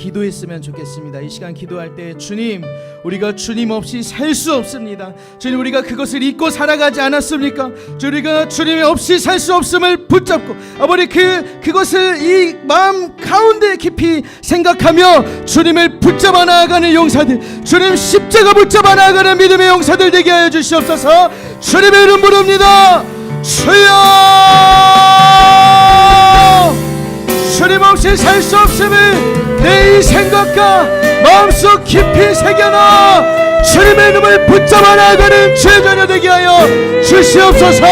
기도했으면 좋겠습니다. 이 시간 기도할 때 주님, 우리가 주님 없이 살 수 없습니다. 주님, 우리가 그것을 잊고 살아가지 않았습니까? 우리가 주님 없이 살 수 없음을 붙잡고 아버지 그것을 이 마음 가운데 깊이 생각하며 주님을 붙잡아 나아가는 용사들, 주님 십자가 붙잡아 나아가는 믿음의 용사들 되게 하여 주시옵소서. 주님의 이름 부릅니다. 주여, 주님 없이 살 수 없음을 내 이 생각과 마음속 깊이 새겨놔 주님의 이름을 붙잡아 나아가는 주의 자녀 되게 하여 주시옵소서.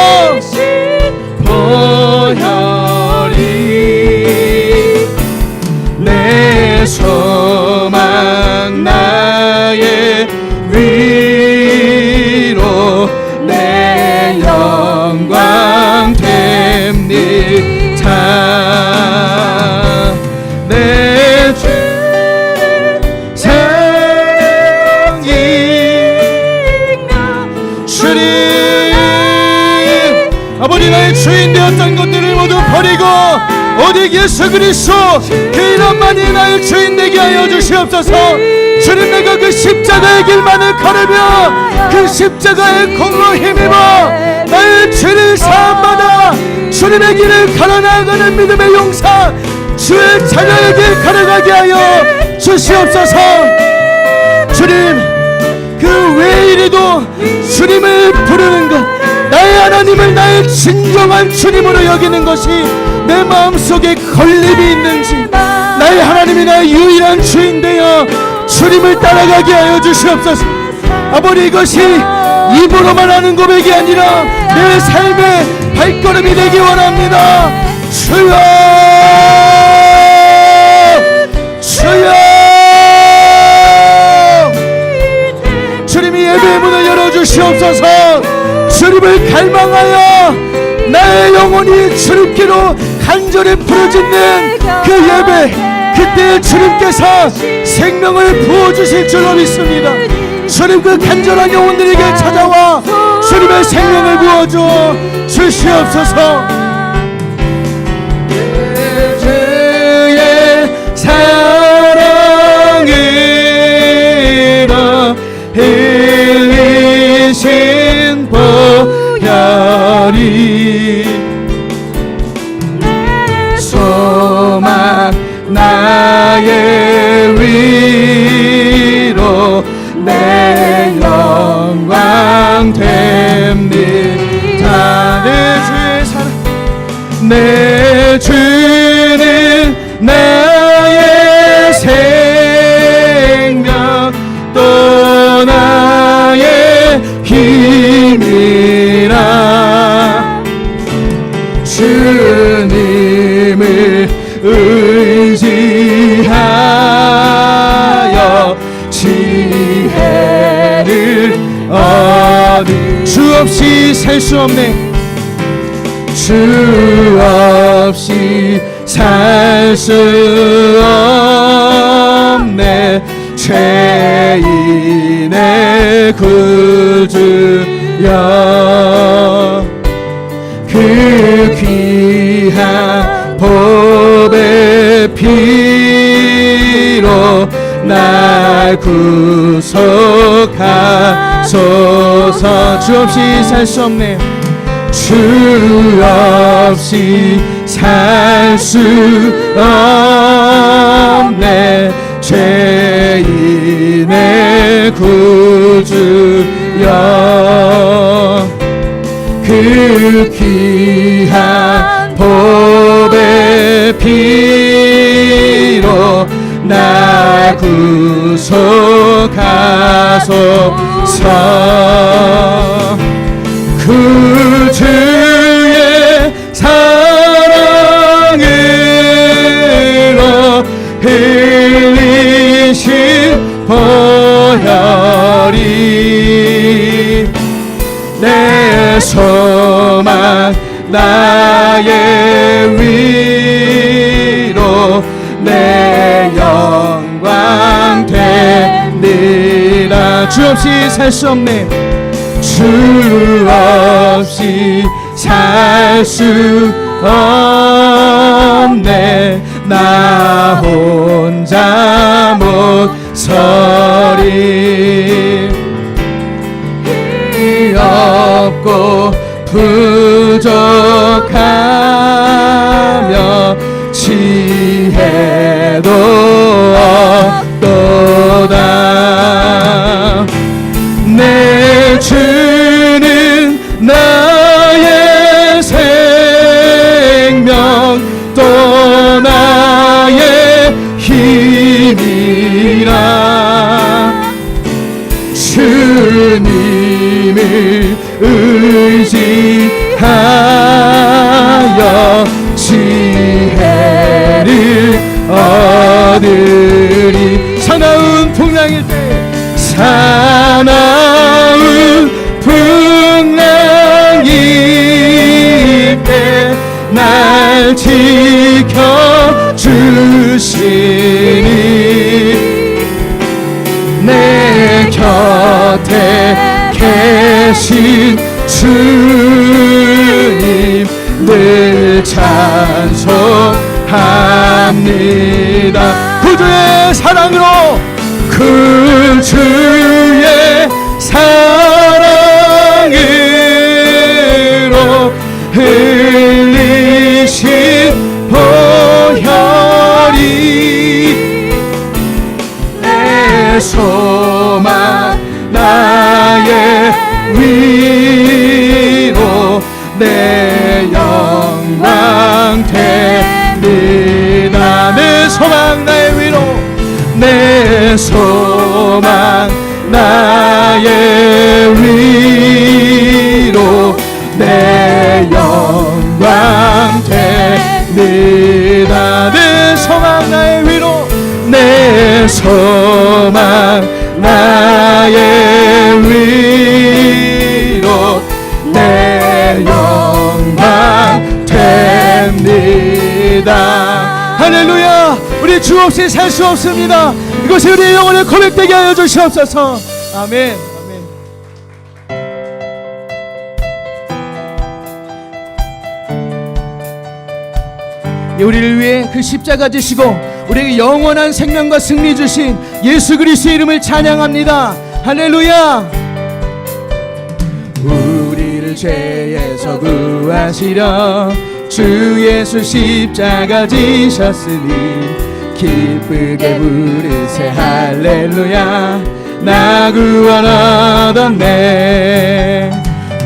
보혈이 내 소망 나의 위로 내 영광 됩니다. 내 주를 사랑이 주님 아버지, 나의 주인 되었던 것들을 모두 버리고 오직 예수 그리스도 그 이름만이 나의 주인 되게 하여 주시옵소서. 주님, 내가 그 십자가의 길만을 걸으며 그 십자가의 공로 힘입어 나의 죄를 사함받아 주님의 길을 걸어나가는 믿음의 용사 주의 자녀의 길 걸어가게 하여 주시옵소서. 주님, 그 외일에도 주님을 부르는 것, 나의 하나님을 나의 진정한 주님으로 여기는 것이 내 마음속에 걸림이 있는지, 나의 하나님이 나의 유일한 주인 되어 주님을 따라가게 하여 주시옵소서. 아버지, 이것이 입으로만 하는 고백이 아니라 내 삶의 발걸음이 되기 원합니다. 주여, 주여, 주님이 예배의 문을 열어주시옵소서. 주님을 갈망하여 나의 영혼이 주님께로 간절히 부르짖는 그 예배, 그때 주님께서 생명을 부어주실 줄로 믿습니다. 주님, 그 간절한 영혼들에게 찾아와 주님의 생명을 부어줘 주시옵소서. 주의 사랑으로 흘리신 보혈이 소망 나의 위로 내 영광 됩니다. 내 주의 사랑, 내 주는 나의 생명 또 나의 힘이라. 주님을 의지하여 지혜를 얻으. 주 없이 살 수 없네, 주 없이 살 수 없네. 죄인의 구주여, 그 귀한 보배 피로 날 구속하소서. 주 없이 살 수 없네, 주 없이 살 수 없네. 죄인의 구주여, 그 귀한 보배 피로 날 구속하소서. 그 주의 사랑으로 흘리신 보혈이 내 소망 나의 위로 내 영광 됩니다. 주 없이 살 수 없네, 주 없이 살 수 없네. 나 혼자 못 서리. 없고 부족하며 지혜도 없도다. 내 주는 나의 생명 또 나의 힘이라. 주님을 의지하여 지혜를 얻으리. 사나운 풍랑일 때, 사나운 풍랑일 때 날 지켜주시니. 내 곁에 계신 주님 늘 찬송합니다. 구주의 사랑으로, 구주의 사랑으로 흘리신 보혈이 내 소망 나의 위로 내 영광 됩니다. 내 소망 나의 위로, 내 소망 나의 위로 내 영광 됩니다. 내 소망 나의 위로, 내 소망 나의 위로 내 영광 됩니다. 할렐루야. 우리 주 없이 살 수 없습니다. 이것이 우리의 영혼을 고백되게 하여 주시옵소서. 아멘. 우리를 위해 그 십자가 지시고 우리에게 영원한 생명과 승리 주신 예수 그리스도의 이름을 찬양합니다. 할렐루야. 우리를 죄에서 구하시려 주 예수 십자가 지셨으니 기쁘게 부르세 할렐루야. 나 구원 얻었네.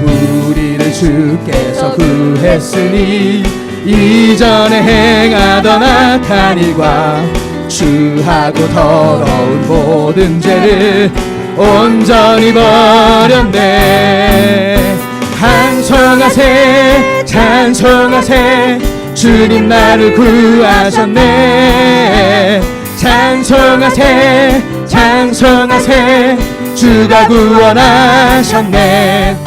우리를 주께서 구했으니 이전에 행하던 악한 일과 추하고 더러운 모든 죄를 온전히 버렸네. 찬송하세 찬송하세 주님 나를 구하셨네. 찬송하세 찬송하세 주가 구원하셨네.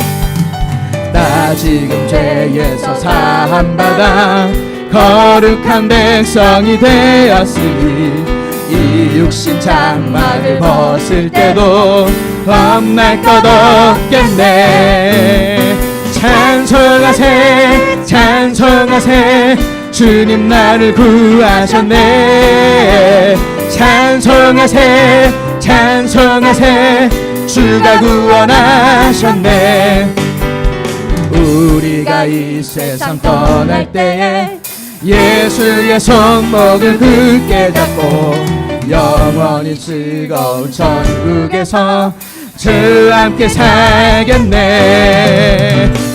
나 지금 죄에서 사함받아 거룩한 백성이 되었으니 이 육신 장막을 벗을 때도 겁날 것 없겠네. 찬송하세 찬송하세 주님 나를 구하셨네. 찬송하세 찬송하세 주가 구원하셨네. 우리가 이 세상 떠날 때에 예수의 손목을 굳게 잡고 영원히 즐거운 천국에서 주와 함께 살겠네.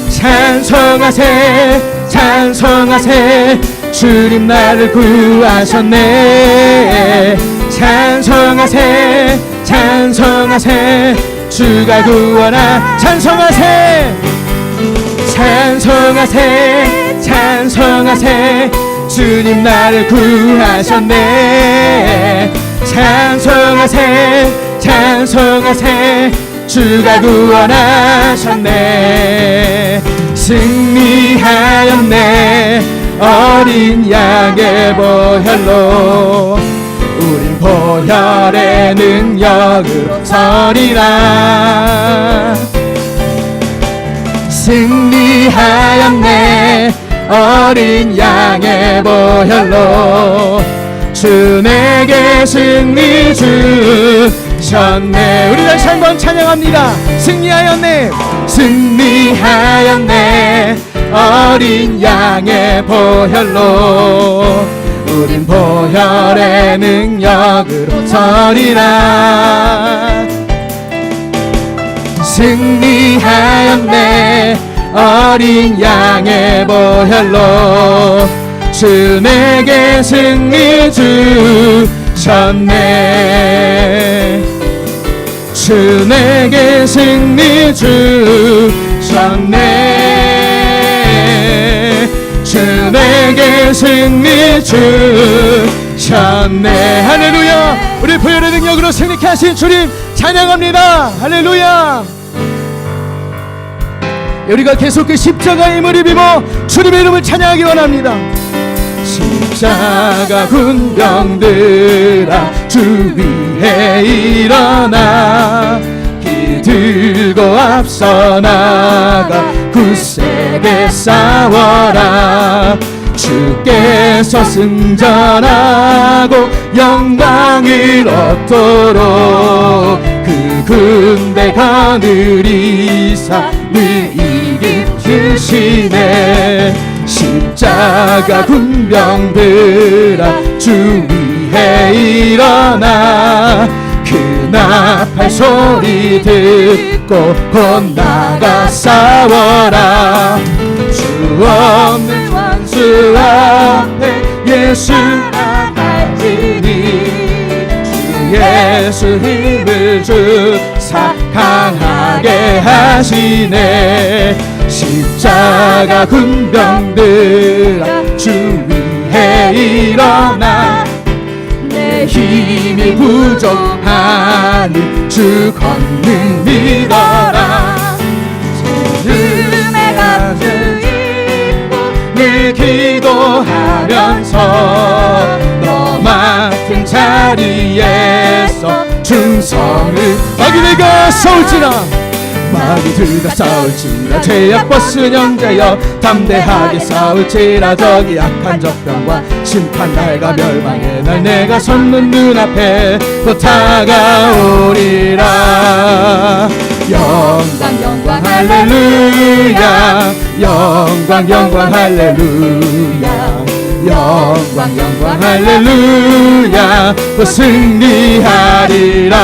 찬송하세 찬송하세 주님 나를 구하셨네. 찬송하세 찬송하세 주가 구원하. 찬송하세 찬송하세 찬송하세 주님 나를 구하셨네. 찬송하세 찬송하세 주가 구원하셨네. 승리하였네. 어린 양의 보혈로 우린 보혈의 능력으로 서리라. 승리하였네. 어린 양의 보혈로 주 내게 승리 주셨네. 우리 다시 한번 찬양합니다. 승리하였네, 승리하였네. 어린 양의 보혈로 우린 보혈의 능력으로 서리라. 승리하였네. 어린 양의 보혈로 주 내게 승리 주셨네. 주 내게 승리 주셨네. 주 내게 승리 주셨네. 할렐루야. 우리 보혈의 능력으로 승리케 하신 주님 찬양합니다. 할렐루야. 우리가 계속 그 십자가의 힘을 입어 주님의 이름을 찬양하기 원합니다. 십자가 군병들아 주 위에 일어나 기 들고 앞서 나가 굳세게 싸워라. 주께서 승전하고 영광을 얻도록 그 군대 거느리사 이기시네. 십자가 군병들아 주 위에 일어나 그 나팔 소리 듣고 곧 나가 싸워라. 주 없는 원수 앞에 예수라 할지니 주 예수 힘을 주사 강하게 하시네. 십자가 군병들아 주 위에 일어나 내 힘이 부족하니 주 권능 믿어라. 주름에 가득 입고 늘 기도하면서 너 맡은 자리에서 충성을 마귀들과 싸울지라. 마귀들과 싸울지라. 죄악 벗은 형제여 담대하게 싸울지라. 저기 악한 적병과 심판 날과 멸망의 날 내가 섰는 눈앞에 곧 다가오리라. 영광 영광 할렐루야. 영광 영광 할렐루야. 영광 영광 할렐루야. 또 승리하리라.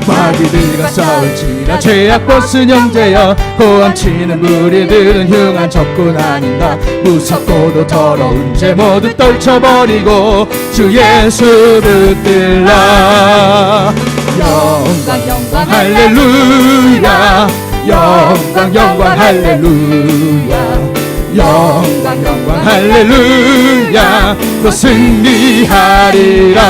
마귀들과 싸울지라. 죄악 벗은 형제여 호함치는 무리들은 흉한 적군 아닌가. 무섭고도 더러운 죄 모두 떨쳐버리고 주 예수 붙들라. 영광 영광 할렐루야. 영광 영광 할렐루야. 영광 영광 할렐루야. 또 승리하리라.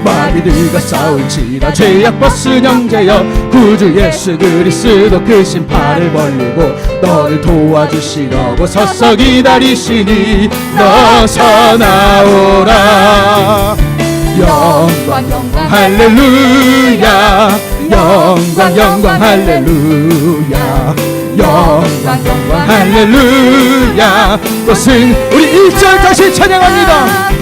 마귀들과 싸울지라. 죄악 벗은 형제여 구주 예수 그리스도 그 심판을 벌리고 너를 도와주시려고 서서 기다리시니 너서 나오라. 영광 영광 할렐루야. 영광 영광 할렐루야. 영광 영광 할렐루야. 또 우리 1절 다시 찬양합니다.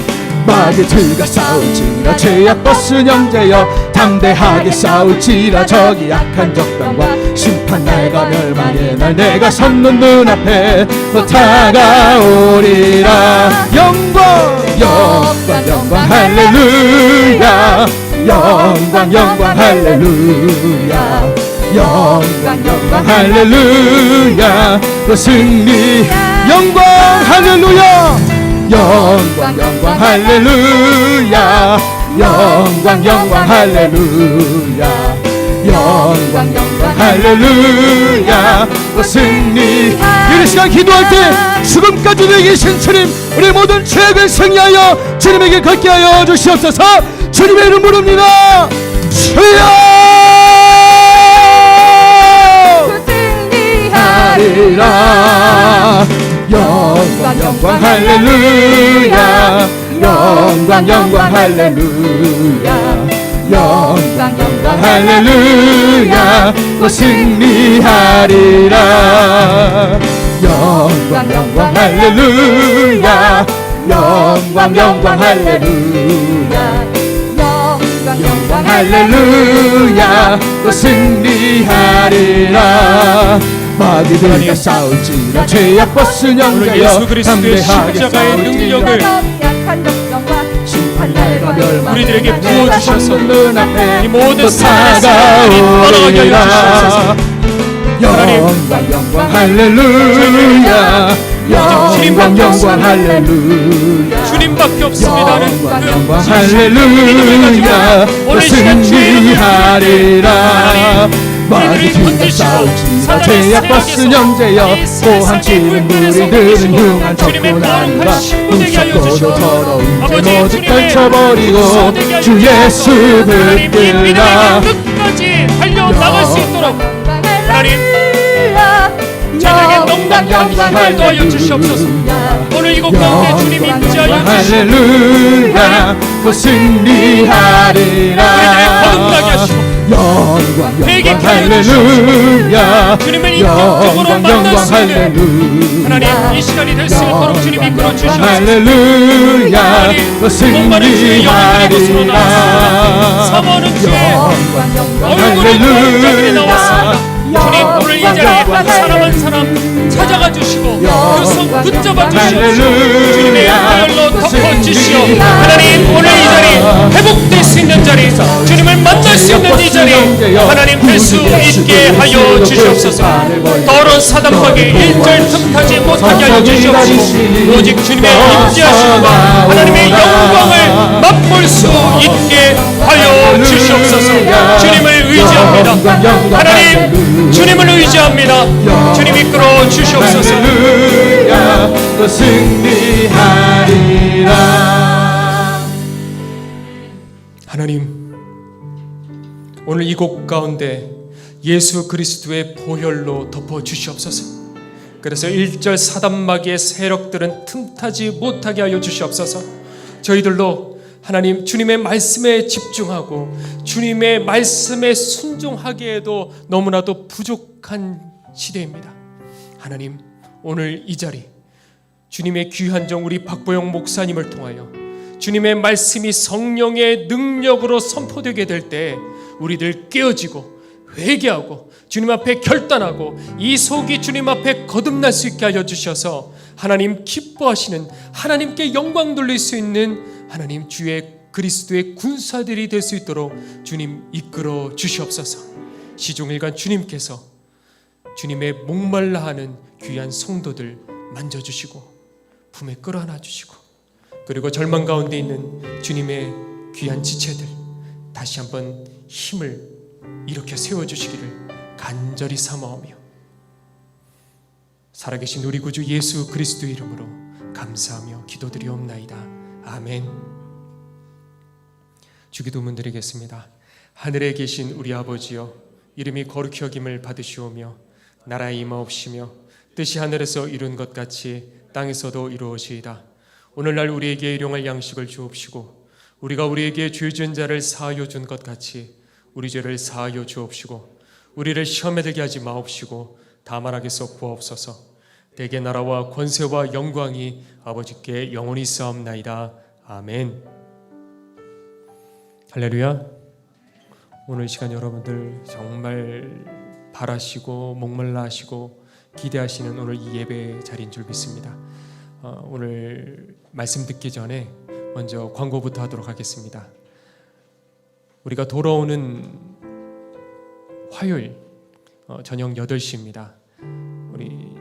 마귀들과 싸울지라. 죄악 벗은 형제여 담대하게 싸울지라. 저기 악한 적병과 심판 날과 멸망의 날 내가 섰는 눈앞에 또 다가오리라. 영광 영광 영광 할렐루야. 영광 영광 할렐루야. 영광 영광 할렐루야. 또 승리. 영광 할렐루야. 영광 영광 할렐루야. 영광 영광 할렐루야. 영광 영광 할렐루야. 또 승리. 이 시간 기도할 때 죽음까지 이기신 주님 우리 모든 죄악을 승리하여 주님에게 걷게 하여 주시옵소서. 주님의 이름 부릅니다. 주여. 승리하리라. 영광 영광 할렐루야. 영광 영광 할렐루야. 영광 영광 할렐루야. 또 승리하리라. 영광 영광 할렐루야 영광 영광 할렐루야 영광 할렐루야 또 승리하리라 마귀들과 싸울지라 죄악 벗은 영자여 예수 그리스도의 십자가의 능력을 심판날과 멸망 우리들에게 부어주셔서 눈앞에 이 모든 사랑이 떠나가게 하여 주시옵소서. 영광 영광 할렐루야 영광 영광 할렐루야 주님밖에 없습니다는 영광 할렐루야 오늘 시간 주의 승리하리라 우리들이 던지시고 죄악 벗은 형제여 고함치는 우리들은 흉한 주님의 척도난과 거룩한 신부되게 하여 훔쳤고도 주시고 더러운 죄 아버지 모두 주님의 떨쳐버리고 주 예수 하나님 이 믿음의 붙들라 끝까지 달려나갈 수 있도록 하나님 저녁에 농담 감사를 도하여 주시옵소서. 오늘 이곳 가운데 주님 임재하여 주시옵소서. 할렐루야 또 승리하리라 우리들의 거듭나게 하시고 영광 회개케 영광 하여 할렐루야 주님을 인격적으로 만날 수 있는 하나님 이 시간이 될 수 있도록 주님 이끌어 주시옵소서. 할렐루야 또 목마른 주의 영혼들의 곳으로 승리하리라 나왔습니다. 사모하는 주의 얼굴의 보호자들이 나왔습니다. 주님 오늘 이 자리에 한 사람 한 사람 찾아가 주시고 그 손 붙잡아 주시옵시고 주님의 보혈로 덮어주시오. 하나님 오늘 이 자리 회복될 수 있는 자리 주님을 만날 수 있는 이 자리 하나님 될 수 있게 하여 주시옵소서. 더러운 사단마귀 일절 틈타지 못하게 하여 주시옵시고 오직 주님의 임재하심과 하나님의 영광을 맛볼 수 있게 하여 주시옵소서. 주님을 의지합니다. 하나님 주님을 의지합니다. 주님 이끌어 주시옵소서. 할렐루야 또 승리하리라 하나님 오늘 이곳 가운데 예수 그리스도의 보혈로 덮어 주시옵소서. 그래서 일절 사단마귀의 세력들은 틈타지 못하게 하여 주시옵소서. 저희들도 하나님 주님의 말씀에 집중하고 주님의 말씀에 순종하기에도 너무나도 부족한 시대입니다. 하나님 오늘 이 자리 주님의 귀한 종 우리 박보영 목사님을 통하여 주님의 말씀이 성령의 능력으로 선포되게 될 때 우리들 깨어지고 회개하고 주님 앞에 결단하고 이 속이 주님 앞에 거듭날 수 있게 하여 주셔서 하나님 기뻐하시는 하나님께 영광 돌릴 수 있는 하나님 주의 그리스도의 군사들이 될 수 있도록 주님 이끌어 주시옵소서. 시종일관 주님께서 주님의 목말라 하는 귀한 성도들 만져주시고 품에 끌어안아 주시고 그리고 절망 가운데 있는 주님의 귀한 지체들 다시 한번 힘을 일으켜 세워주시기를 간절히 사모하며 살아계신 우리 구주 예수 그리스도 이름으로 감사하며 기도드리옵나이다. 아멘. 주기도문 드리겠습니다. 하늘에 계신 우리 아버지여 이름이 거룩히 여김을 받으시오며 나라의 임하옵시며 뜻이 하늘에서 이룬 것 같이 땅에서도 이루어지이다. 오늘날 우리에게 일용할 양식을 주옵시고 우리가 우리에게 죄 지은 자를 사하여 준 것 같이 우리 죄를 사하여 주옵시고 우리를 시험에 들게 하지 마옵시고 다만 악에서 구하옵소서. 대개 나라와 권세와 영광이 아버지께 영원히 있사옵나이다. 아멘. 할렐루야. 오늘 시간 여러분들 정말 바라시고 목말라 하시고 기대하시는 오늘 이 예배 자리인 줄 믿습니다. 오늘 말씀 듣기 전에 먼저 광고부터 하도록 하겠습니다. 우리가 돌아오는 화요일 저녁 8시입니다. 우리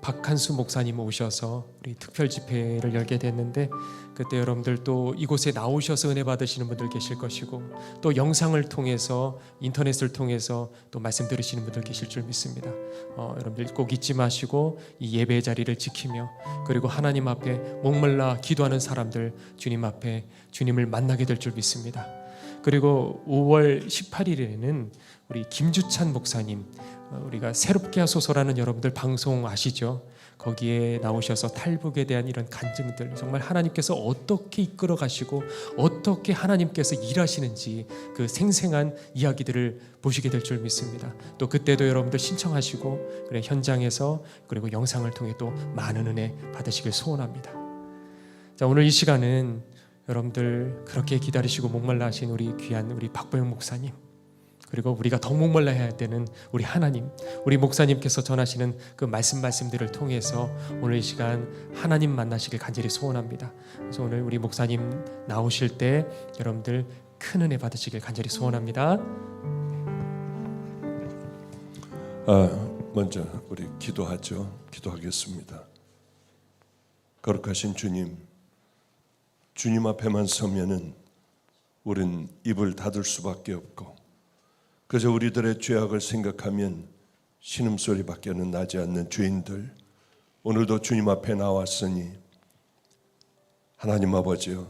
박한수 목사님 오셔서 우리 특별 집회를 열게 됐는데 그때 여러분들 또 이곳에 나오셔서 은혜 받으시는 분들 계실 것이고 또 영상을 통해서 인터넷을 통해서 또 말씀 들으시는 분들 계실 줄 믿습니다. 여러분들 꼭 잊지 마시고 이 예배 자리를 지키며 그리고 하나님 앞에 목말라 기도하는 사람들 주님 앞에 주님을 만나게 될 줄 믿습니다. 그리고 5월 18일에는 우리 김주찬 목사님 우리가 새롭게 하소서라는 여러분들 방송 아시죠? 거기에 나오셔서 탈북에 대한 이런 간증들, 정말 하나님께서 어떻게 이끌어 가시고 어떻게 하나님께서 일하시는지 그 생생한 이야기들을 보시게 될 줄 믿습니다. 또 그때도 여러분들 신청하시고 그래 현장에서 그리고 영상을 통해 또 많은 은혜 받으시길 소원합니다. 자, 오늘 이 시간은 여러분들 그렇게 기다리시고 목말라 하신 우리 귀한 우리 박보영 목사님, 그리고 우리가 더 목말라 해야 되는 우리 하나님, 우리 목사님께서 전하시는 그 말씀들을 통해서 오늘 이 시간 하나님 만나시길 간절히 소원합니다. 그래서 오늘 우리 목사님 나오실 때 여러분들 큰 은혜 받으시길 간절히 소원합니다. 먼저 우리 기도하죠. 기도하겠습니다. 거룩하신 주님, 주님 앞에만 서면은 우린 입을 닫을 수밖에 없고 그저 우리들의 죄악을 생각하면 신음소리밖에는 나지 않는 죄인들, 오늘도 주님 앞에 나왔으니 하나님 아버지여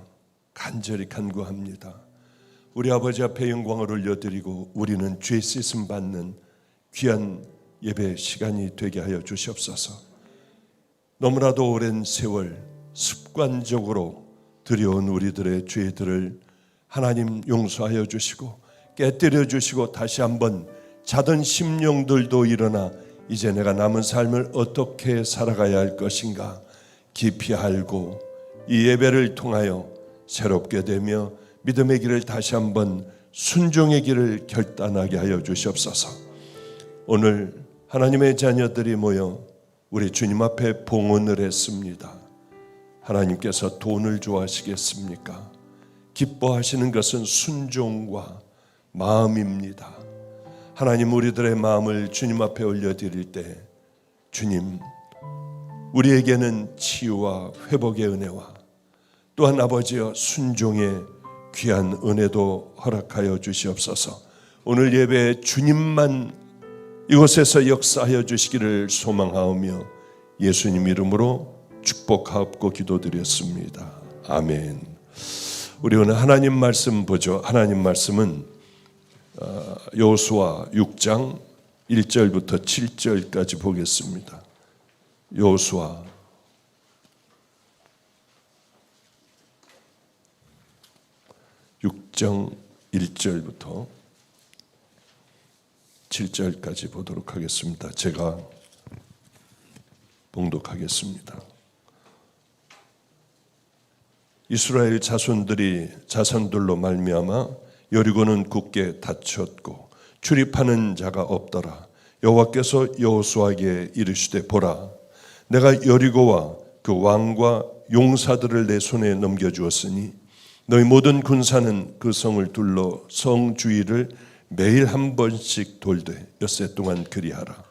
간절히 간구합니다. 우리 아버지 앞에 영광을 올려드리고 우리는 죄 씻음 받는 귀한 예배 시간이 되게 하여 주시옵소서. 너무나도 오랜 세월 습관적으로 드려온 우리들의 죄들을 하나님 용서하여 주시고 깨뜨려 주시고 다시 한번 자던 심령들도 일어나 이제 내가 남은 삶을 어떻게 살아가야 할 것인가 깊이 알고 이 예배를 통하여 새롭게 되며 믿음의 길을 다시 한번 순종의 길을 결단하게 하여 주시옵소서. 오늘 하나님의 자녀들이 모여 우리 주님 앞에 봉헌을 했습니다. 하나님께서 돈을 좋아하시겠습니까? 기뻐하시는 것은 순종과 마음입니다. 하나님, 우리들의 마음을 주님 앞에 올려드릴 때 주님, 우리에게는 치유와 회복의 은혜와 또한 아버지여 순종의 귀한 은혜도 허락하여 주시옵소서. 오늘 예배에 주님만 이곳에서 역사하여 주시기를 소망하오며 예수님 이름으로 축복하옵고 기도드렸습니다. 아멘. 우리 오늘 하나님 말씀 보죠. 하나님 말씀은 여호수아 6장 1절부터 7절까지 보겠습니다. 여호수아 6장 1절부터 7절까지 보도록 하겠습니다. 제가 봉독하겠습니다. 이스라엘 자손들로 말미암아 여리고는 굳게 닫혔고 출입하는 자가 없더라. 여호와께서 여호수아에게 이르시되 보라, 내가 여리고와 그 왕과 용사들을 내 손에 넘겨주었으니 너희 모든 군사는 그 성을 둘러 성 주위를 매일 한 번씩 돌되 엿새 동안 그리하라.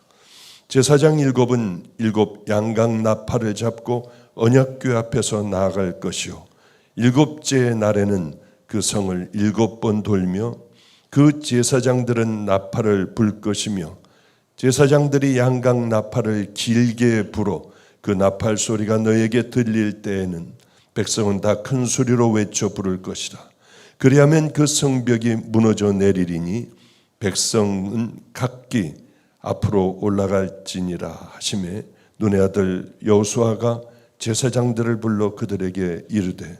제사장 7은 7 양각 나팔을 잡고 언약궤 앞에서 나아갈 것이요 7째 날에는 그 성을 7번 돌며 그 제사장들은 나팔을 불 것이며 제사장들이 양각 나팔을 길게 불어 그 나팔 소리가 너에게 들릴 때에는 백성은 다 큰 소리로 외쳐 부를 것이라. 그리하면 그 성벽이 무너져 내리리니 백성은 각기 앞으로 올라갈지니라 하시매 눈의 아들 여호수아가 제사장들을 불러 그들에게 이르되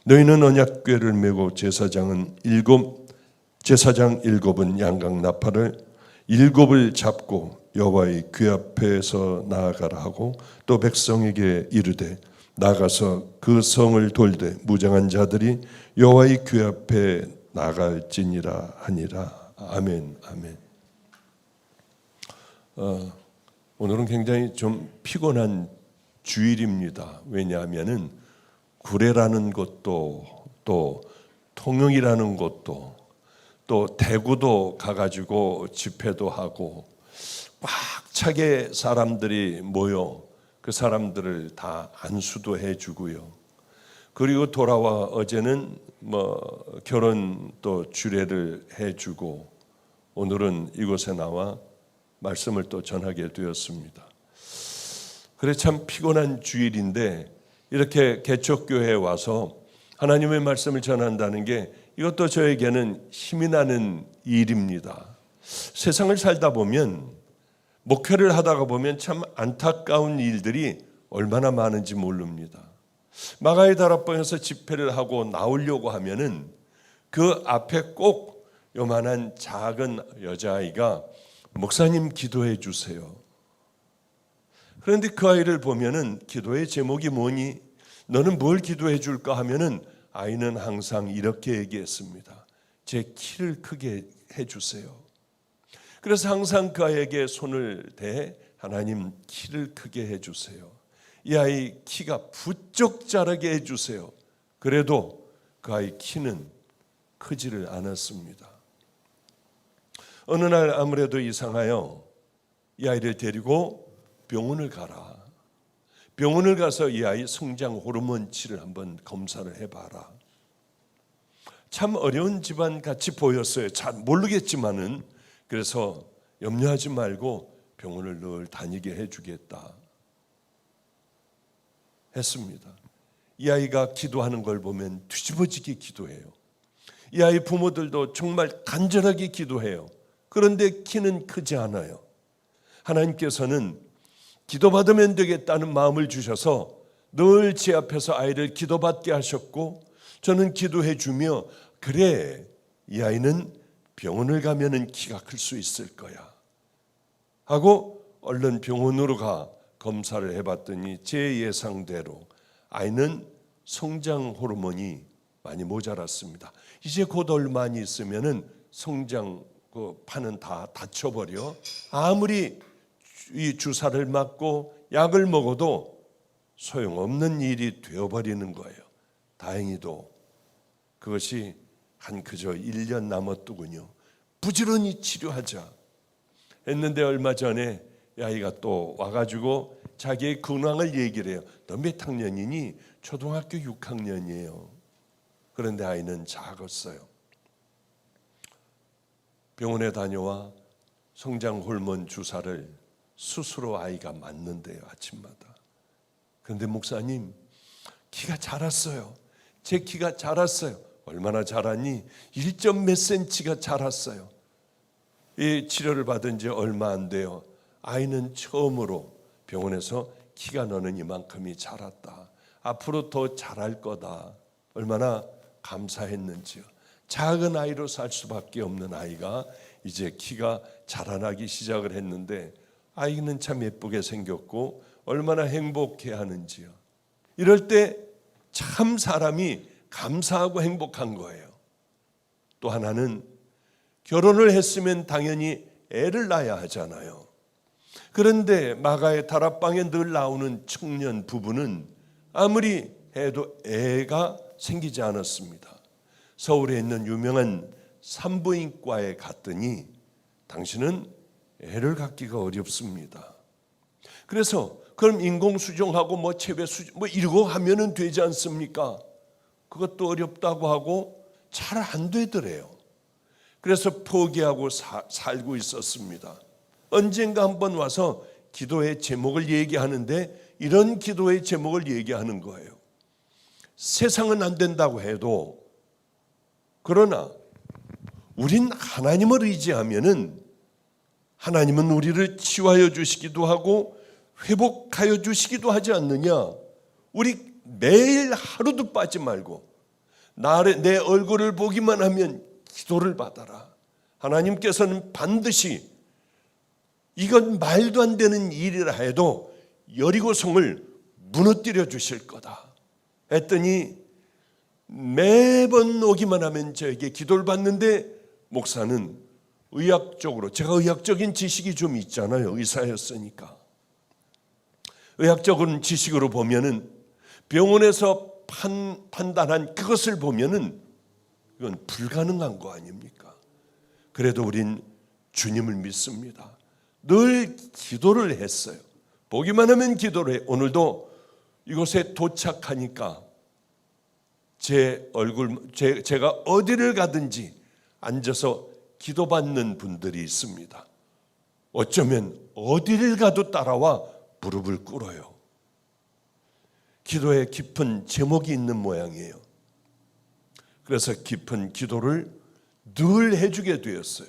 너희는 언약궤를 메고 제사장 7은 양각 나팔을 7을 잡고 여호와의 궤 앞에서 나아가라 하고 또 백성에게 이르되 나가서 그 성을 돌되 무장한 자들이 여호와의 궤 앞에 나갈지니라 하니라. 아멘. 아멘. 오늘은 굉장히 좀 피곤한 주일입니다. 왜냐하면은 구례라는 곳도 또 통영이라는 곳도 또 대구도 가가지고 집회도 하고 꽉 차게 사람들이 모여 그 사람들을 다 안수도 해주고요. 그리고 돌아와 어제는 결혼 또 주례를 해주고 오늘은 이곳에 나와 말씀을 또 전하게 되었습니다. 그래 참 피곤한 주일인데 이렇게 개척교회에 와서 하나님의 말씀을 전한다는 게 이것도 저에게는 힘이 나는 일입니다. 세상을 살다 보면 목회를 하다가 보면 참 안타까운 일들이 얼마나 많은지 모릅니다. 마가의 다락방에서 집회를 하고 나오려고 하면은 그 앞에 꼭 요만한 작은 여자아이가 목사님 기도해 주세요. 그런데 그 아이를 보면은 기도의 제목이 뭐니? 너는 뭘 기도해 줄까 하면은 아이는 항상 이렇게 얘기했습니다. 제 키를 크게 해 주세요. 그래서 항상 그 아이에게 손을 대 하나님 키를 크게 해 주세요. 이 아이 키가 부쩍 자라게 해 주세요. 그래도 그 아이 키는 크지를 않았습니다. 어느 날 아무래도 이상하여 이 아이를 데리고 병원을 가라. 병원을 가서 이 아이 성장 호르몬치를 한번 검사를 해봐라. 참 어려운 집안 같이 보였어요. 잘 모르겠지만은 그래서 염려하지 말고 병원을 늘 다니게 해주겠다 했습니다. 이 아이가 기도하는 걸 보면 뒤집어지게 기도해요. 이 아이 부모들도 정말 간절하게 기도해요. 그런데 키는 크지 않아요. 하나님께서는 기도받으면 되겠다는 마음을 주셔서 늘 제 앞에서 아이를 기도받게 하셨고 저는 기도해 주며 그래 이 아이는 병원을 가면은 키가 클 수 있을 거야 하고 얼른 병원으로 가 검사를 해봤더니 제 예상대로 아이는 성장 호르몬이 많이 모자랐습니다. 이제 곧 얼마나 있으면은 성장 그 판은 다 닫혀버려. 아무리 이 주사를 맞고 약을 먹어도 소용없는 일이 되어버리는 거예요. 다행히도 그것이 한 그저 1년 남았더군요. 부지런히 치료하자 했는데 얼마 전에 이 아이가 또 와가지고 자기의 근황을 얘기를 해요. 너 몇 학년이니? 초등학교 6학년이에요. 그런데 아이는 작았어요. 병원에 다녀와 성장 호르몬 주사를 스스로 아이가 맞는데요, 아침마다. 그런데 목사님, 키가 자랐어요. 제 키가 자랐어요. 얼마나 자랐니? 1점 몇 센치가 자랐어요. 이 치료를 받은 지 얼마 안 돼요. 아이는 처음으로 병원에서 키가 너는 이만큼이 자랐다. 앞으로 더 자랄 거다. 얼마나 감사했는지요. 작은 아이로 살 수밖에 없는 아이가 이제 키가 자라나기 시작을 했는데 아이는 참 예쁘게 생겼고 얼마나 행복해하는지요. 이럴 때 참 사람이 감사하고 행복한 거예요. 또 하나는 결혼을 했으면 당연히 애를 낳아야 하잖아요. 그런데 마가의 다락방에 늘 나오는 청년 부부는 아무리 해도 애가 생기지 않았습니다. 서울에 있는 유명한 산부인과에 갔더니 당신은 애를 갖기가 어렵습니다. 그래서 그럼 인공수정하고 뭐 체배수정 뭐 이러고 하면은 되지 않습니까? 그것도 어렵다고 하고 잘 안 되더래요. 그래서 포기하고 살고 있었습니다. 언젠가 한번 와서 기도의 제목을 얘기하는데 이런 기도의 제목을 얘기하는 거예요. 세상은 안 된다고 해도 그러나 우린 하나님을 의지하면은 하나님은 우리를 치유하여 주시기도 하고 회복하여 주시기도 하지 않느냐. 우리 매일 하루도 빠지 말고 내 얼굴을 보기만 하면 기도를 받아라. 하나님께서는 반드시 이건 말도 안 되는 일이라 해도 여리고성을 무너뜨려 주실 거다 했더니 매번 오기만 하면 저에게 기도를 받는데 목사는 의학적으로 제가 의학적인 지식이 좀 있잖아요. 의사였으니까. 의학적인 지식으로 보면은 병원에서 판단한 그것을 보면은 이건 불가능한 거 아닙니까? 그래도 우린 주님을 믿습니다. 늘 기도를 했어요. 보기만 하면 기도를 해. 오늘도 이곳에 도착하니까 제가 어디를 가든지 앉아서 기도받는 분들이 있습니다. 어쩌면 어디를 가도 따라와 무릎을 꿇어요. 기도에 깊은 제목이 있는 모양이에요. 그래서 깊은 기도를 늘 해주게 되었어요.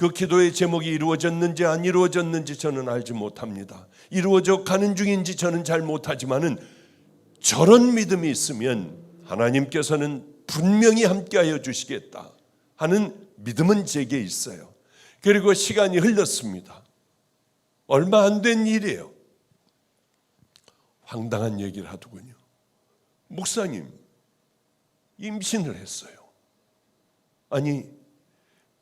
그 기도의 제목이 이루어졌는지 안 이루어졌는지 저는 알지 못합니다. 이루어져 가는 중인지 저는 잘 못하지만은 저런 믿음이 있으면 하나님께서는 분명히 함께하여 주시겠다 하는 믿음은 제게 있어요. 그리고 시간이 흘렀습니다. 얼마 안 된 일이에요. 황당한 얘기를 하더군요. 목사님, 임신을 했어요. 아니,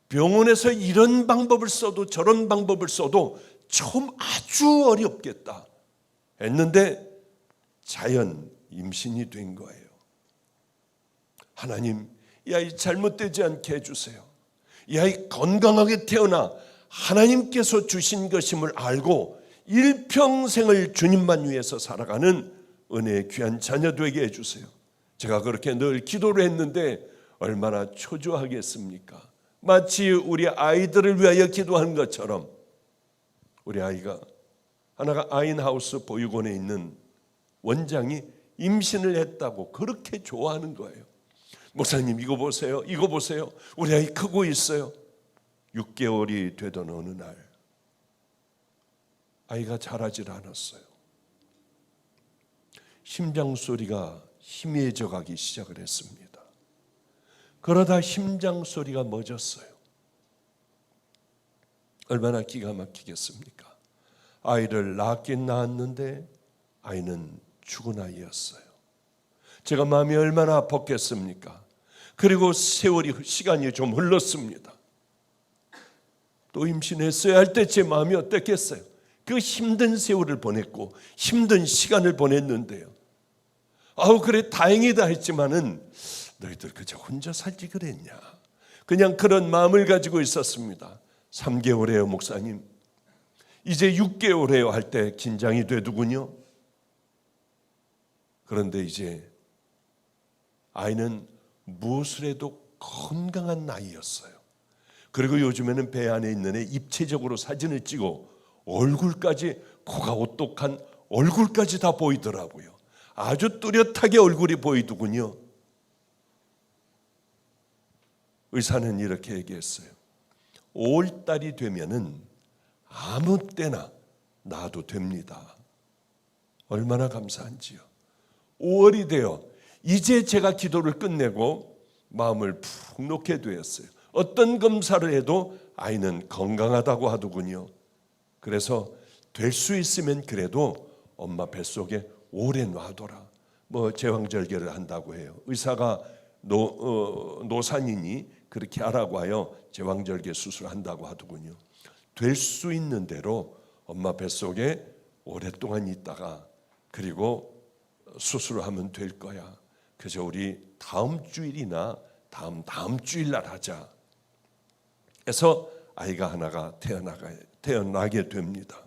병원에서 이런 방법을 써도 저런 방법을 써도 처음 아주 어렵겠다 했는데 자연 임신이 된 거예요. 하나님, 이 아이 잘못되지 않게 해주세요. 이 아이 건강하게 태어나 하나님께서 주신 것임을 알고 일평생을 주님만 위해서 살아가는 은혜의 귀한 자녀 되게 해주세요. 제가 그렇게 늘 기도를 했는데 얼마나 초조하겠습니까? 마치 우리 아이들을 위하여 기도하는 것처럼 우리 아이가 하나가 아인하우스 보육원에 있는 원장이 임신을 했다고 그렇게 좋아하는 거예요. 목사님, 이거 보세요. 이거 보세요. 우리 아이 크고 있어요. 6개월이 되던 어느 날 아이가 자라질 않았어요. 심장 소리가 희미해져 가기 시작을 했습니다. 그러다 심장 소리가 멎었어요. 얼마나 기가 막히겠습니까? 아이를 낳긴 낳았는데 아이는 죽은 아이였어요. 제가 마음이 얼마나 아팠겠습니까? 그리고 시간이 좀 흘렀습니다. 또 임신했어야 할 때 제 마음이 어땠겠어요? 그 힘든 세월을 보냈고 힘든 시간을 보냈는데요. 그래 다행이다 했지만은 너희들 그저 혼자 살지 그랬냐? 그냥 그런 마음을 가지고 있었습니다. 3개월이에요, 목사님. 이제 6개월이에요 할 때 긴장이 되더군요. 그런데 이제 아이는 무엇을 해도 건강한 아이였어요. 그리고 요즘에는 배 안에 있는 애 입체적으로 사진을 찍어 얼굴까지, 코가 오똑한 얼굴까지 다 보이더라고요. 아주 뚜렷하게 얼굴이 보이더군요. 의사는 이렇게 얘기했어요. 5월달이 되면은 아무 때나 낳아도 됩니다. 얼마나 감사한지요. 5월이 되어 이제 제가 기도를 끝내고 마음을 푹 놓게 되었어요. 어떤 검사를 해도 아이는 건강하다고 하더군요. 그래서 될 수 있으면 그래도 엄마 뱃속에 오래 놔둬라. 제왕절개를 한다고 해요. 의사가 노산이니 그렇게 하라고 하여 제왕절개 수술한다고 하더군요. 될 수 있는 대로 엄마 뱃속에 오랫동안 있다가 그리고 수술을 하면 될 거야. 그래서 우리 다음 주일이나 다음 주일날 하자. 그래서 아이가 하나가 태어나게 됩니다.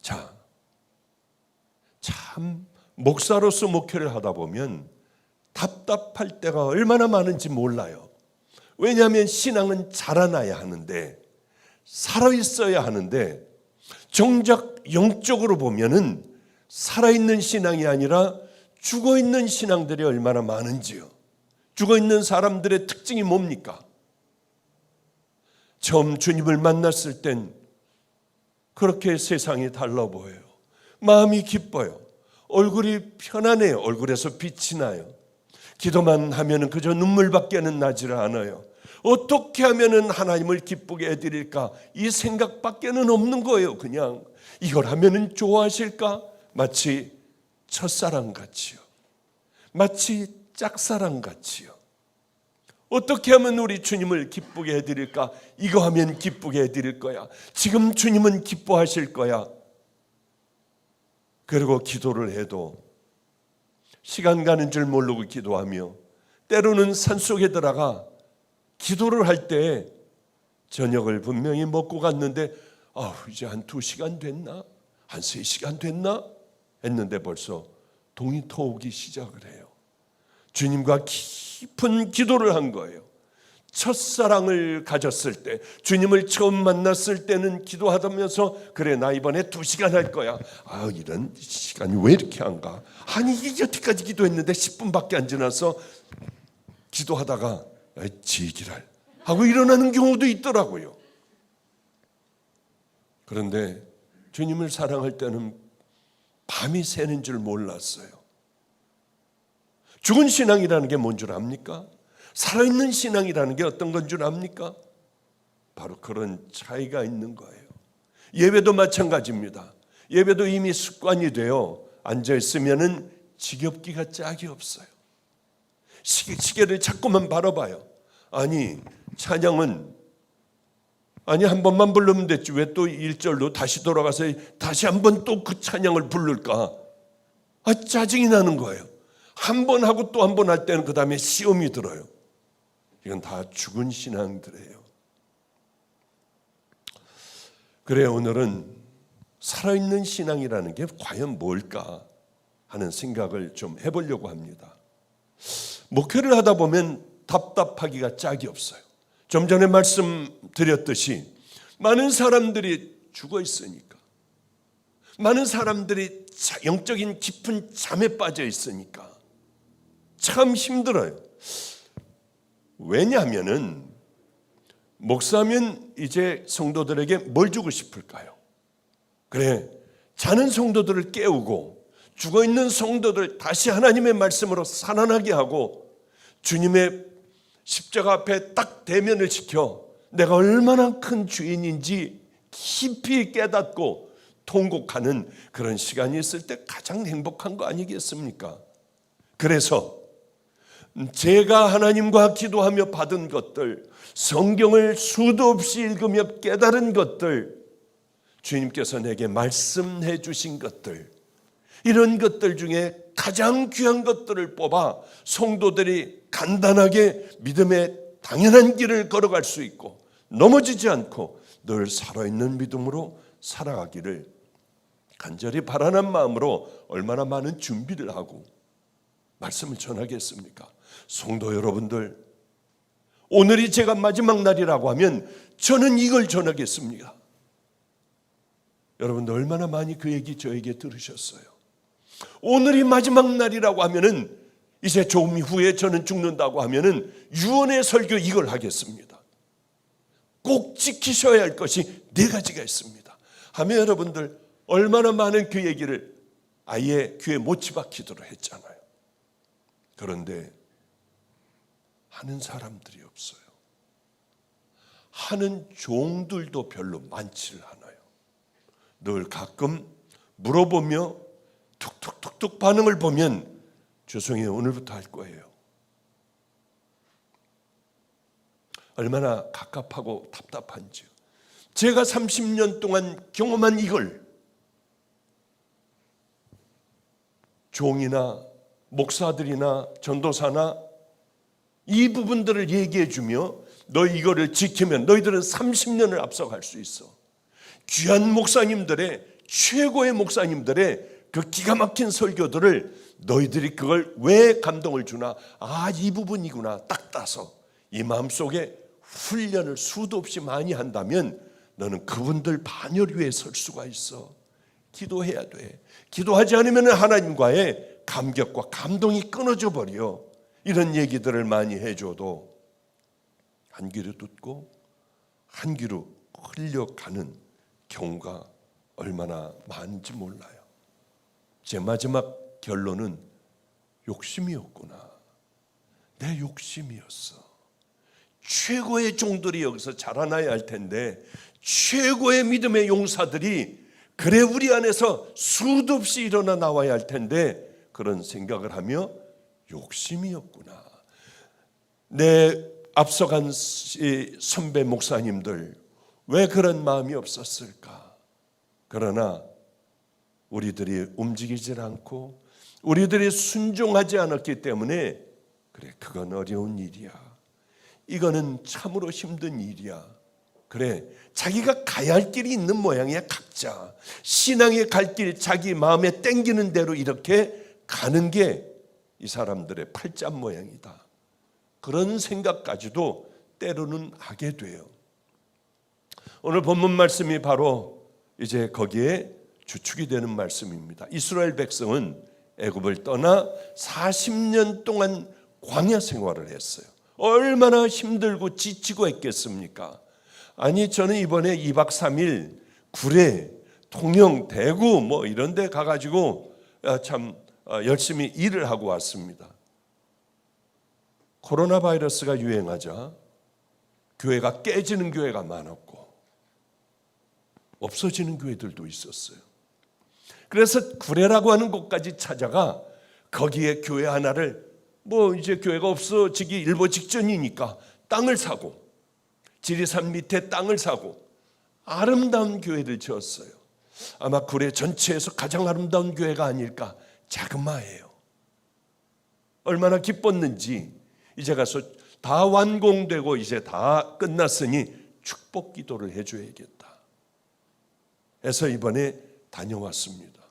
자, 참 목사로서 목회를 하다 보면 답답할 때가 얼마나 많은지 몰라요. 왜냐하면 신앙은 자라나야 하는데 살아있어야 하는데 정작 영적으로 보면은 살아있는 신앙이 아니라 죽어있는 신앙들이 얼마나 많은지요. 죽어있는 사람들의 특징이 뭡니까? 처음 주님을 만났을 땐 그렇게 세상이 달라 보여요. 마음이 기뻐요. 얼굴이 편안해요. 얼굴에서 빛이 나요. 기도만 하면 그저 눈물밖에는 나질 않아요. 어떻게 하면 하나님을 기쁘게 해드릴까? 이 생각밖에는 없는 거예요. 그냥 이걸 하면 좋아하실까? 마치 첫사랑 같이요. 마치 짝사랑 같이요. 어떻게 하면 우리 주님을 기쁘게 해드릴까? 이거 하면 기쁘게 해드릴 거야. 지금 주님은 기뻐하실 거야. 그리고 기도를 해도 시간 가는 줄 모르고 기도하며 때로는 산속에 들어가 기도를 할 때 저녁을 분명히 먹고 갔는데 이제 한 2시간 됐나? 한 3시간 됐나? 했는데 벌써 동이 터오기 시작을 해요. 주님과 깊은 기도를 한 거예요. 첫사랑을 가졌을 때, 주님을 처음 만났을 때는 기도하다면서 그래 나 이번에 2시간 할 거야. 이런 시간이 왜 이렇게 안 가? 아니 이게 여태까지 기도했는데 10분밖에 안 지나서 기도하다가 지기랄 하고 일어나는 경우도 있더라고요. 그런데 주님을 사랑할 때는 밤이 새는 줄 몰랐어요. 죽은 신앙이라는 게 뭔 줄 압니까? 살아있는 신앙이라는 게 어떤 건 줄 압니까? 바로 그런 차이가 있는 거예요. 예배도 마찬가지입니다. 예배도 이미 습관이 되어 앉아있으면 지겹기가 짝이 없어요. 시계를 자꾸만 바라봐요. 아니 찬양은 한 번만 부르면 됐지 왜 또 1절로 다시 돌아가서 다시 한 번 또 그 찬양을 부를까? 짜증이 나는 거예요. 한 번 하고 또 한 번 할 때는 그 다음에 시험이 들어요. 이건 다 죽은 신앙들이에요. 그래 오늘은 살아있는 신앙이라는 게 과연 뭘까 하는 생각을 좀 해보려고 합니다. 목회를 하다 보면 답답하기가 짝이 없어요. 좀 전에 말씀드렸듯이 많은 사람들이 죽어 있으니까, 많은 사람들이 영적인 깊은 잠에 빠져 있으니까 참 힘들어요. 왜냐하면은 목사면 이제 성도들에게 뭘 주고 싶을까요? 그래, 자는 성도들을 깨우고 죽어있는 성도들 다시 하나님의 말씀으로 살아나게 하고 주님의 십자가 앞에 딱 대면을 시켜 내가 얼마나 큰 죄인인지 깊이 깨닫고 통곡하는 그런 시간이 있을 때 가장 행복한 거 아니겠습니까? 그래서 제가 하나님과 기도하며 받은 것들, 성경을 수도 없이 읽으며 깨달은 것들, 주님께서 내게 말씀해 주신 것들, 이런 것들 중에 가장 귀한 것들을 뽑아 성도들이 간단하게 믿음의 당연한 길을 걸어갈 수 있고 넘어지지 않고 늘 살아있는 믿음으로 살아가기를 간절히 바라는 마음으로 얼마나 많은 준비를 하고 말씀을 전하겠습니까? 성도 여러분들, 오늘이 제가 마지막 날이라고 하면 저는 이걸 전하겠습니다. 여러분들 얼마나 많이 그 얘기 저에게 들으셨어요? 오늘이 마지막 날이라고 하면은 이제 조금 후에 저는 죽는다고 하면은 유언의 설교 이걸 하겠습니다. 꼭 지키셔야 할 것이 4가지가 있습니다. 하면 여러분들 얼마나 많은 그 얘기를 아예 귀에 못이 박히도록 했잖아요. 그런데 하는 사람들이 없어요. 하는 종들도 별로 많지를 않아요. 늘 가끔 물어보며 툭툭툭툭 반응을 보면 죄송해요, 오늘부터 할 거예요. 얼마나 갑갑하고 답답한지요. 제가 30년 동안 경험한 이걸 종이나 목사들이나 전도사나 이 부분들을 얘기해 주며 너 이거를 지키면 너희들은 30년을 앞서갈 수 있어. 귀한 목사님들의 최고의 목사님들의 그 기가 막힌 설교들을 너희들이 그걸 왜 감동을 주나? 이 부분이구나 딱 따서 이 마음속에 훈련을 수도 없이 많이 한다면 너는 그분들 반열 위에 설 수가 있어. 기도해야 돼. 기도하지 않으면 하나님과의 감격과 감동이 끊어져 버려. 이런 얘기들을 많이 해줘도 한 귀로 듣고 한 귀로 흘려가는 경우가 얼마나 많은지 몰라요. 제 마지막 결론은 욕심이었구나. 내 욕심이었어. 최고의 종들이 여기서 자라나야 할 텐데 최고의 믿음의 용사들이 그래 우리 안에서 수도 없이 일어나 나와야 할 텐데 그런 생각을 하며 욕심이었구나. 내 앞서간 선배 목사님들 왜 그런 마음이 없었을까? 그러나 우리들이 움직이질 않고 우리들이 순종하지 않았기 때문에 그래 그건 어려운 일이야. 이거는 참으로 힘든 일이야. 그래 자기가 가야 할 길이 있는 모양이야. 각자 신앙의 갈 길 자기 마음에 땡기는 대로 이렇게 가는 게 이 사람들의 팔자 모양이다. 그런 생각까지도 때로는 하게 돼요. 오늘 본문 말씀이 바로 이제 거기에 주축이 되는 말씀입니다. 이스라엘 백성은 애굽을 떠나 40년 동안 광야 생활을 했어요. 얼마나 힘들고 지치고 했겠습니까? 아니 저는 이번에 2박 3일 구례, 통영, 대구 뭐 이런 데 가가지고 참 열심히 일을 하고 왔습니다. 코로나 바이러스가 유행하자 교회가 깨지는 교회가 많았고 없어지는 교회들도 있었어요. 그래서 구례라고 하는 곳까지 찾아가 거기에 교회 하나를 뭐 이제 교회가 없어지기 일보 직전이니까 땅을 사고 지리산 밑에 땅을 사고 아름다운 교회를 지었어요. 아마 구례 전체에서 가장 아름다운 교회가 아닐까 자그마해요. 얼마나 기뻤는지 이제 가서 다 완공되고 이제 다 끝났으니 축복 기도를 해줘야겠다 해서 이번에 다녀왔습니다.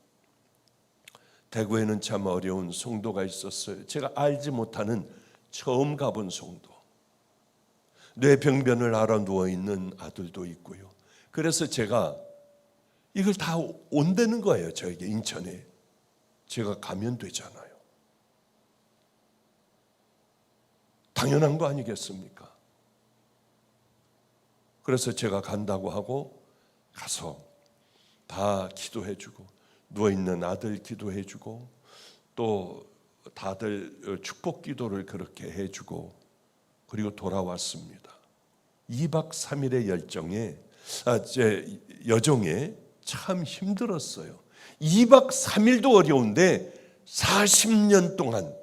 대구에는 참 어려운 성도가 있었어요. 제가 알지 못하는 처음 가본 성도. 뇌병변을 앓아 누워있는 아들도 있고요. 그래서 제가 이걸 다 온다는 거예요. 저에게 인천에. 제가 가면 되잖아요. 당연한 거 아니겠습니까? 그래서 제가 간다고 하고 가서 다 기도해주고 누워있는 아들 기도해주고 또 다들 축복 기도를 그렇게 해주고 그리고 돌아왔습니다. 2박 3일의 여정에 참 힘들었어요. 2박 3일도 어려운데 40년 동안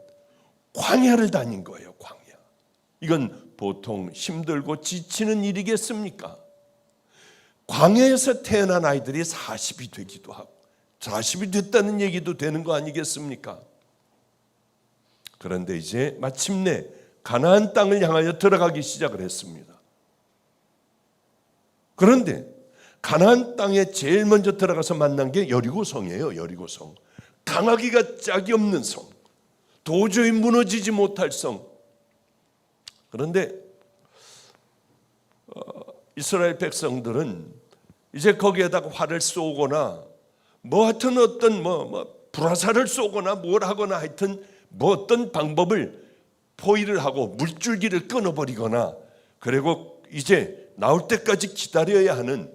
광야를 다닌 거예요. 광야. 이건 보통 힘들고 지치는 일이겠습니까? 광야에서 태어난 아이들이 40이 되기도 하고 40이 됐다는 얘기도 되는 거 아니겠습니까? 그런데 이제 마침내 가나안 땅을 향하여 들어가기 시작을 했습니다. 그런데 가나안 땅에 제일 먼저 들어가서 만난 게 여리고성이에요. 여리고성. 강하기가 짝이 없는 성. 도저히 무너지지 못할 성. 그런데 이스라엘 백성들은 이제 거기에다가 활을 쏘거나 뭐 하여튼 어떤 불화살을 쏘거나 뭘 하거나 하여튼 뭐 어떤 방법을 포위를 하고 물줄기를 끊어버리거나 그리고 이제 나올 때까지 기다려야 하는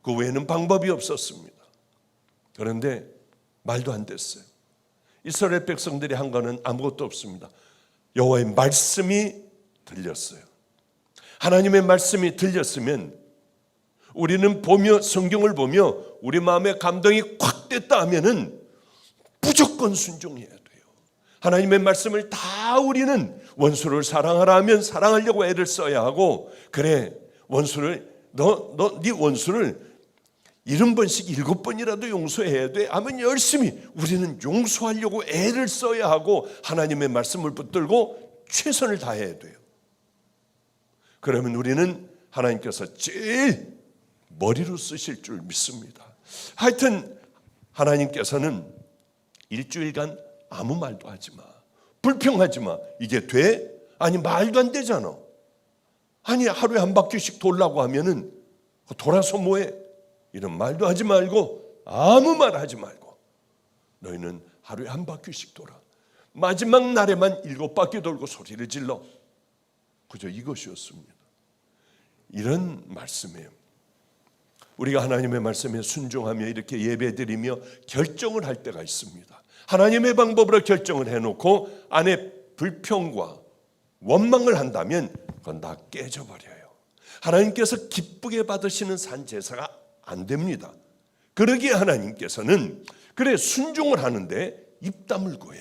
그 외에는 방법이 없었습니다. 그런데 말도 안 됐어요. 이스라엘 백성들이 한 거는 아무것도 없습니다. 여호와의 말씀이 들렸어요. 하나님의 말씀이 들렸으면 우리는 보며 성경을 보며 우리 마음에 감동이 콱 됐다 하면은 무조건 순종해야 돼요. 하나님의 말씀을 다 우리는 원수를 사랑하라 하면 사랑하려고 애를 써야 하고 그래 원수를 네 원수를 70번씩 7번이라도 용서해야 돼 하면 열심히 우리는 용서하려고 애를 써야 하고 하나님의 말씀을 붙들고 최선을 다해야 돼요. 그러면 우리는 하나님께서 제일 머리로 쓰실 줄 믿습니다. 하여튼 하나님께서는 일주일간 아무 말도 하지 마. 불평하지 마. 이게 돼? 아니 말도 안 되잖아. 아니 하루에 한 바퀴씩 돌라고 하면은 돌아서 뭐해? 이런 말도 하지 말고 아무 말 하지 말고 너희는 하루에 한 바퀴씩 돌아. 마지막 날에만 7바퀴 돌고 소리를 질러. 그저 이것이었습니다. 이런 말씀이에요. 우리가 하나님의 말씀에 순종하며 이렇게 예배드리며 결정을 할 때가 있습니다. 하나님의 방법으로 결정을 해놓고 안에 불평과 원망을 한다면 그건 다 깨져버려요. 하나님께서 기쁘게 받으시는 산제사가 안 됩니다. 그러기에 하나님께서는 그래 순종을 하는데 입 다물고 해.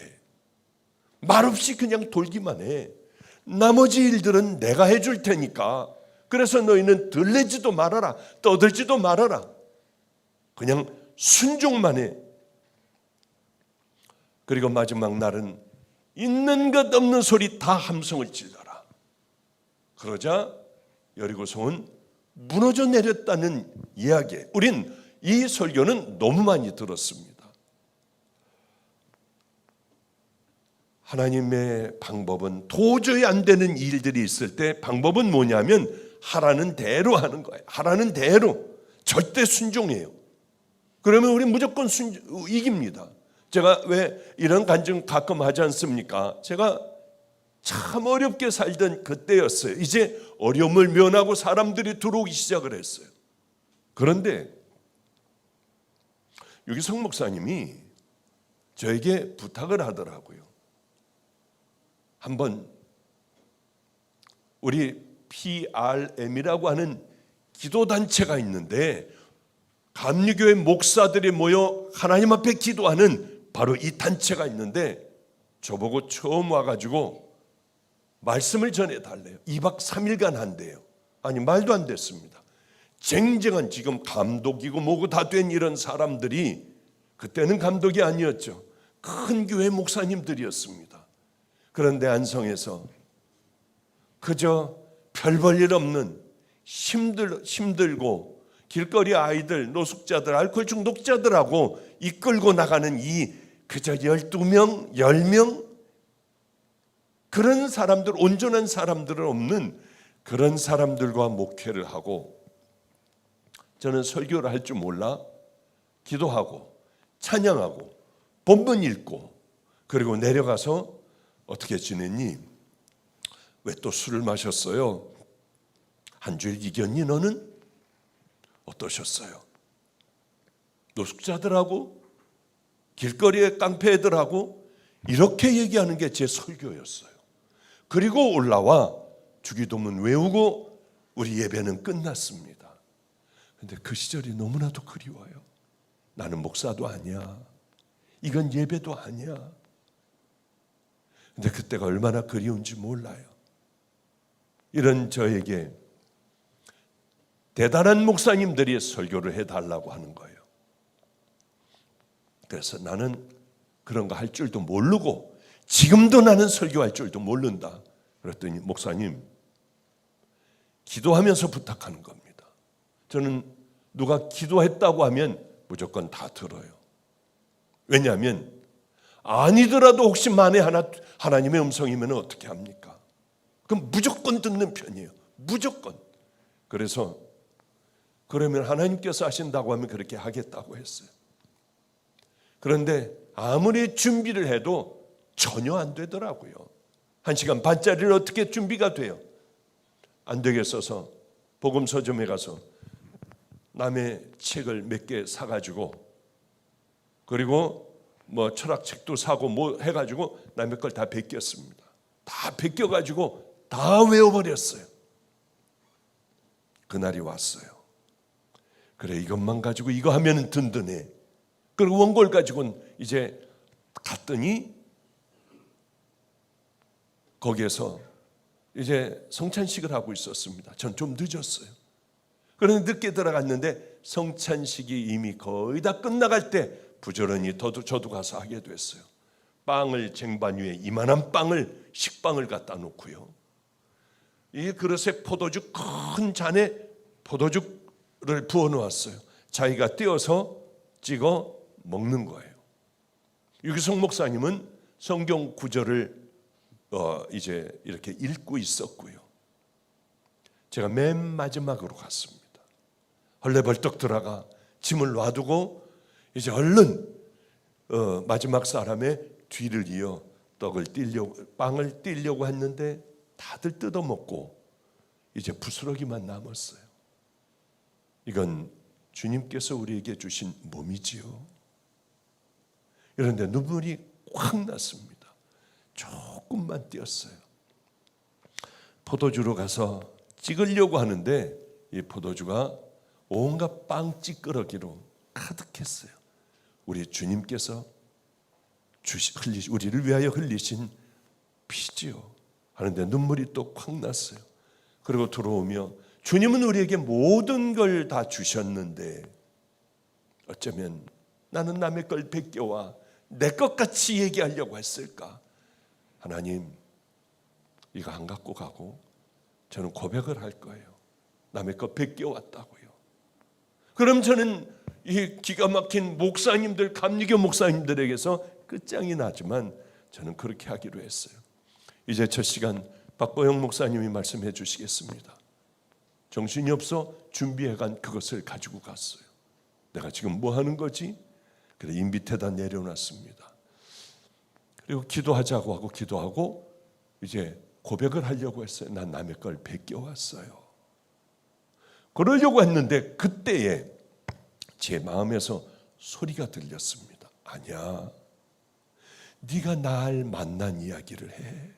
말없이 그냥 돌기만 해. 나머지 일들은 내가 해줄 테니까 그래서 너희는 들레지도 말아라. 떠들지도 말아라. 그냥 순종만 해. 그리고 마지막 날은 있는 것 없는 소리 다 함성을 질러라. 그러자 여리고성은 무너져 내렸다는 이야기. 우린 이 설교는 너무 많이 들었습니다. 하나님의 방법은 도저히 안 되는 일들이 있을 때 방법은 뭐냐면 하라는 대로 하는 거예요. 하라는 대로. 절대 순종해요. 그러면 우리 무조건 이깁니다. 제가 왜 이런 간증 가끔 하지 않습니까? 제가 참 어렵게 살던 그때였어요. 이제 어려움을 면하고 사람들이 들어오기 시작을 했어요. 그런데 유기성 목사님이 저에게 부탁을 하더라고요. 한번 우리 PRM이라고 하는 기도단체가 있는데 감리교회 목사들이 모여 하나님 앞에 기도하는 바로 이 단체가 있는데 저보고 처음 와가지고 말씀을 전해달래요. 2박 3일간 한대요. 아니 말도 안 됐습니다. 쟁쟁한 지금 감독이고 뭐고 다 된 이런 사람들이 그때는 감독이 아니었죠. 큰 교회 목사님들이었습니다. 그런데 안성에서 그저 별 볼 일 없는 힘들고 길거리 아이들, 노숙자들, 알코올 중독자들하고 이끌고 나가는 이 그저 12명, 10명 그런 사람들, 온전한 사람들은 없는 그런 사람들과 목회를 하고 저는 설교를 할 줄 몰라 기도하고 찬양하고 본문 읽고 그리고 내려가서 어떻게 지냈니? 왜 또 술을 마셨어요? 한 주일 이겼니 너는? 어떠셨어요? 노숙자들하고 길거리의 깡패들하고 이렇게 얘기하는 게 제 설교였어요. 그리고 올라와 주기도문 외우고 우리 예배는 끝났습니다. 근데 그 시절이 너무나도 그리워요. 나는 목사도 아니야. 이건 예배도 아니야. 근데 그때가 얼마나 그리운지 몰라요. 이런 저에게 대단한 목사님들이 설교를 해달라고 하는 거예요. 그래서 나는 그런 거 할 줄도 모르고 지금도 나는 설교할 줄도 모른다. 그랬더니 목사님 기도하면서 부탁하는 겁니다. 저는 누가 기도했다고 하면 무조건 다 들어요. 왜냐하면 아니더라도 혹시 만에 하나님의 음성이면 어떻게 합니까? 그럼 무조건 듣는 편이에요. 무조건. 그래서 그러면 하나님께서 하신다고 하면 그렇게 하겠다고 했어요. 그런데 아무리 준비를 해도 전혀 안 되더라고요. 1시간 반짜리를 어떻게 준비가 돼요? 안 되겠어서 복음 서점에 가서 남의 책을 몇 개 사가지고 그리고 뭐 철학책도 사고 뭐 해가지고 남의 걸 다 베꼈습니다. 다 베껴가지고 다 외워버렸어요. 그날이 왔어요. 그래 이것만 가지고 이거 하면 든든해. 그리고 원고를 가지고는 이제 갔더니 거기에서 이제 성찬식을 하고 있었습니다. 전 좀 늦었어요. 그런데 늦게 들어갔는데 성찬식이 이미 거의 다 끝나갈 때 부지런히 저도 가서 하게 됐어요. 빵을 쟁반 위에 이만한 빵을 식빵을 갖다 놓고요. 이 그릇에 포도주 큰 잔에 포도주를 부어 놓았어요. 자기가 띄어서 찍어 먹는 거예요. 유기성 목사님은 성경 구절을 이제 이렇게 읽고 있었고요. 제가 맨 마지막으로 갔습니다. 헐레벌떡 들어가 짐을 놔두고 이제 얼른 마지막 사람의 뒤를 이어 빵을 띄려고 했는데 다들 뜯어먹고 이제 부스러기만 남았어요. 이건 주님께서 우리에게 주신 몸이지요. 그런데 눈물이 확 났습니다. 조금만 띄었어요. 포도주로 가서 찍으려고 하는데 이 포도주가 온갖 빵 찌끄러기로 가득했어요. 우리 주님께서 우리를 위하여 흘리신 피지요. 하는데 눈물이 또 확 났어요. 그리고 들어오며 주님은 우리에게 모든 걸 다 주셨는데 어쩌면 나는 남의 걸 베껴와 내 것 같이 얘기하려고 했을까? 하나님 이거 안 갖고 가고 저는 고백을 할 거예요. 남의 것 베껴왔다고요. 그럼 저는 이 기가 막힌 목사님들, 감리교 목사님들에게서 끝장이 나지만 저는 그렇게 하기로 했어요. 이제 첫 시간 박보영 목사님이 말씀해 주시겠습니다. 정신이 없어 준비해간 그것을 가지고 갔어요. 내가 지금 뭐 하는 거지? 그래 이 밑에다 내려놨습니다. 그리고 기도하자고 하고 기도하고 이제 고백을 하려고 했어요. 난 남의 걸 베껴왔어요. 그러려고 했는데 그때에 제 마음에서 소리가 들렸습니다. 아니야, 네가 날 만난 이야기를 해.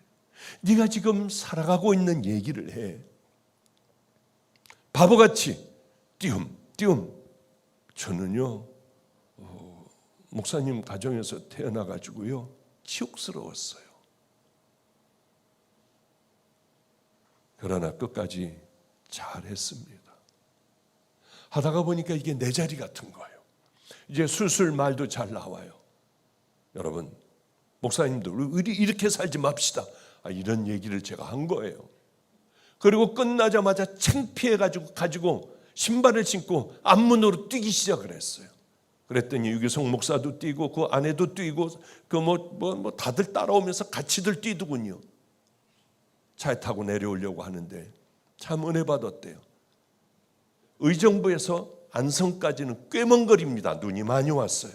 네가 지금 살아가고 있는 얘기를 해. 바보같이 띄움. 저는요, 목사님 가정에서 태어나가지고요, 치욕스러웠어요. 그러나 끝까지 잘했습니다. 하다가 보니까 이게 내 자리 같은 거예요. 이제 술술 말도 잘 나와요. 여러분, 목사님들 우리 이렇게 살지 맙시다. 이런 얘기를 제가 한 거예요. 그리고 끝나자마자 창피해가지고 신발을 신고 앞문으로 뛰기 시작을 했어요. 그랬더니 유기성 목사도 뛰고 그 아내도 뛰고 그 다들 따라오면서 같이들 뛰더군요. 차에 타고 내려오려고 하는데 참 은혜 받았대요. 의정부에서 안성까지는 꽤 먼 거리입니다. 눈이 많이 왔어요.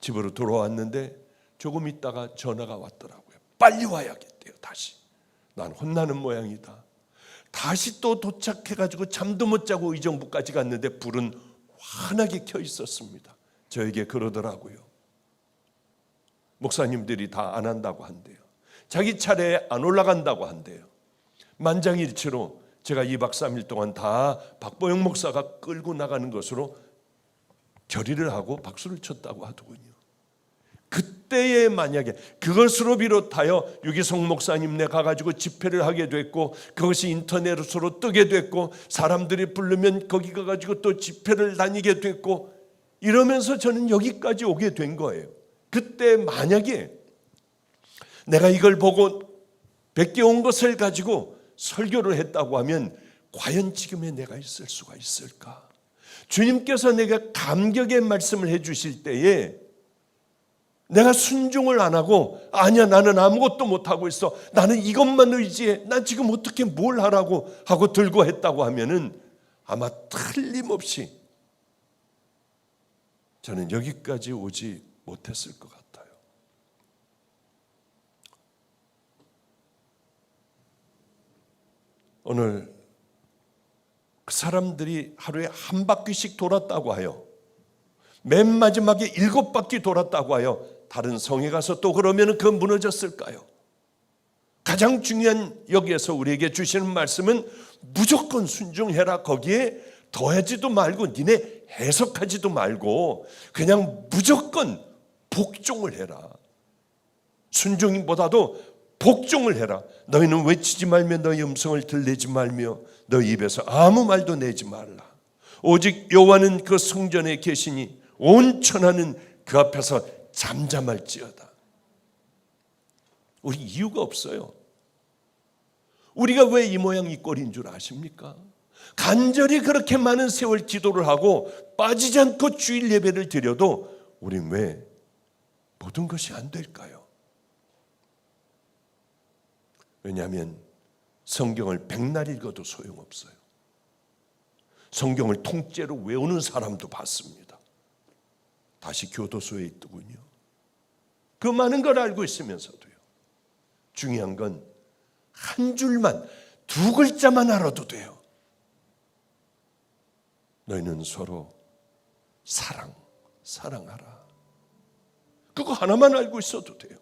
집으로 돌아왔는데 조금 있다가 전화가 왔더라고요. 빨리 와야겠대요. 다시. 난 혼나는 모양이다. 다시 또 도착해가지고 잠도 못 자고 의정부까지 갔는데 불은 환하게 켜 있었습니다. 저에게 그러더라고요. 목사님들이 다 안 한다고 한대요. 자기 차례에 안 올라간다고 한대요. 만장일치로 제가 2박 3일 동안 다 박보영 목사가 끌고 나가는 것으로 결의를 하고 박수를 쳤다고 하더군요. 그때에 만약에 그것으로 비롯하여 유기성 목사님네 가가지고 집회를 하게 됐고 그것이 인터넷으로 뜨게 됐고 사람들이 부르면 거기 가가지고 또 집회를 다니게 됐고 이러면서 저는 여기까지 오게 된 거예요. 그때 만약에 내가 이걸 보고 베껴온 것을 가지고 설교를 했다고 하면 과연 지금의 내가 있을 수가 있을까? 주님께서 내가 감격의 말씀을 해주실 때에 내가 순종을 안 하고 아니야 나는 아무것도 못하고 있어 나는 이것만 의지해 난 지금 어떻게 뭘 하라고 하고 들고 했다고 하면은 아마 틀림없이 저는 여기까지 오지 못했을 것 같아요. 오늘 그 사람들이 하루에 한 바퀴씩 돌았다고 하여 맨 마지막에 7바퀴 돌았다고 하여 다른 성에 가서 또 그러면 그 무너졌을까요? 가장 중요한 여기에서 우리에게 주시는 말씀은 무조건 순종해라. 거기에 더하지도 말고 니네 해석하지도 말고 그냥 무조건 복종을 해라. 순종보다도 복종을 해라. 너희는 외치지 말며 너희 음성을 들리지 말며 너희 입에서 아무 말도 내지 말라. 오직 여호와는 그 성전에 계시니 온 천하는 그 앞에서 잠잠할지어다. 우리 이유가 없어요. 우리가 왜 이 모양 이 꼴인 줄 아십니까? 간절히 그렇게 많은 세월 기도를 하고 빠지지 않고 주일 예배를 드려도 우린 왜 모든 것이 안 될까요? 왜냐하면 성경을 백날 읽어도 소용없어요. 성경을 통째로 외우는 사람도 봤습니다. 다시 교도소에 있더군요. 그 많은 걸 알고 있으면서도요. 중요한 건 한 줄만, 2글자만 알아도 돼요. 너희는 서로 사랑하라. 그거 하나만 알고 있어도 돼요.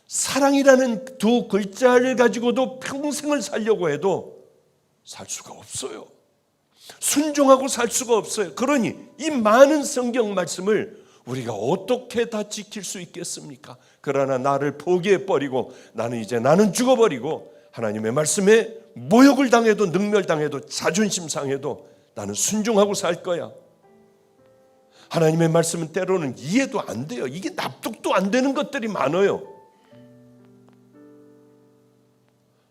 사랑이라는 2글자를 가지고도 평생을 살려고 해도 살 수가 없어요. 순종하고 살 수가 없어요. 그러니 이 많은 성경 말씀을 우리가 어떻게 다 지킬 수 있겠습니까? 그러나 나를 포기해버리고 나는 죽어버리고 하나님의 말씀에 모욕을 당해도 능멸당해도 자존심 상해도 나는 순종하고 살 거야. 하나님의 말씀은 때로는 이해도 안 돼요. 이게 납득도 안 되는 것들이 많아요.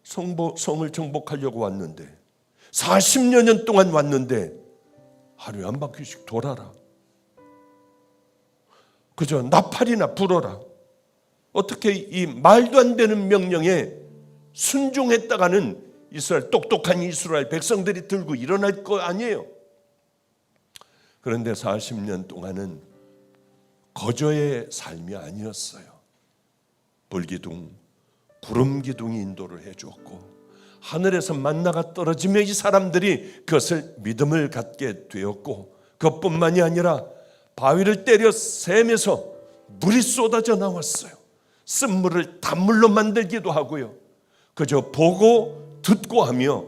성을 정복하려고 왔는데 40여 년 동안 왔는데 하루에 한 바퀴씩 돌아라. 그저 나팔이나 불어라. 어떻게 이 말도 안 되는 명령에 순종했다가는 똑똑한 이스라엘 백성들이 들고 일어날 거 아니에요. 그런데 40년 동안은 거저의 삶이 아니었어요. 불기둥, 구름기둥이 인도를 해주었고 하늘에서 만나가 떨어지며 이 사람들이 그것을 믿음을 갖게 되었고 그것뿐만이 아니라 바위를 때려 셈에서 물이 쏟아져 나왔어요. 쓴물을 단물로 만들기도 하고요. 그저 보고 듣고 하며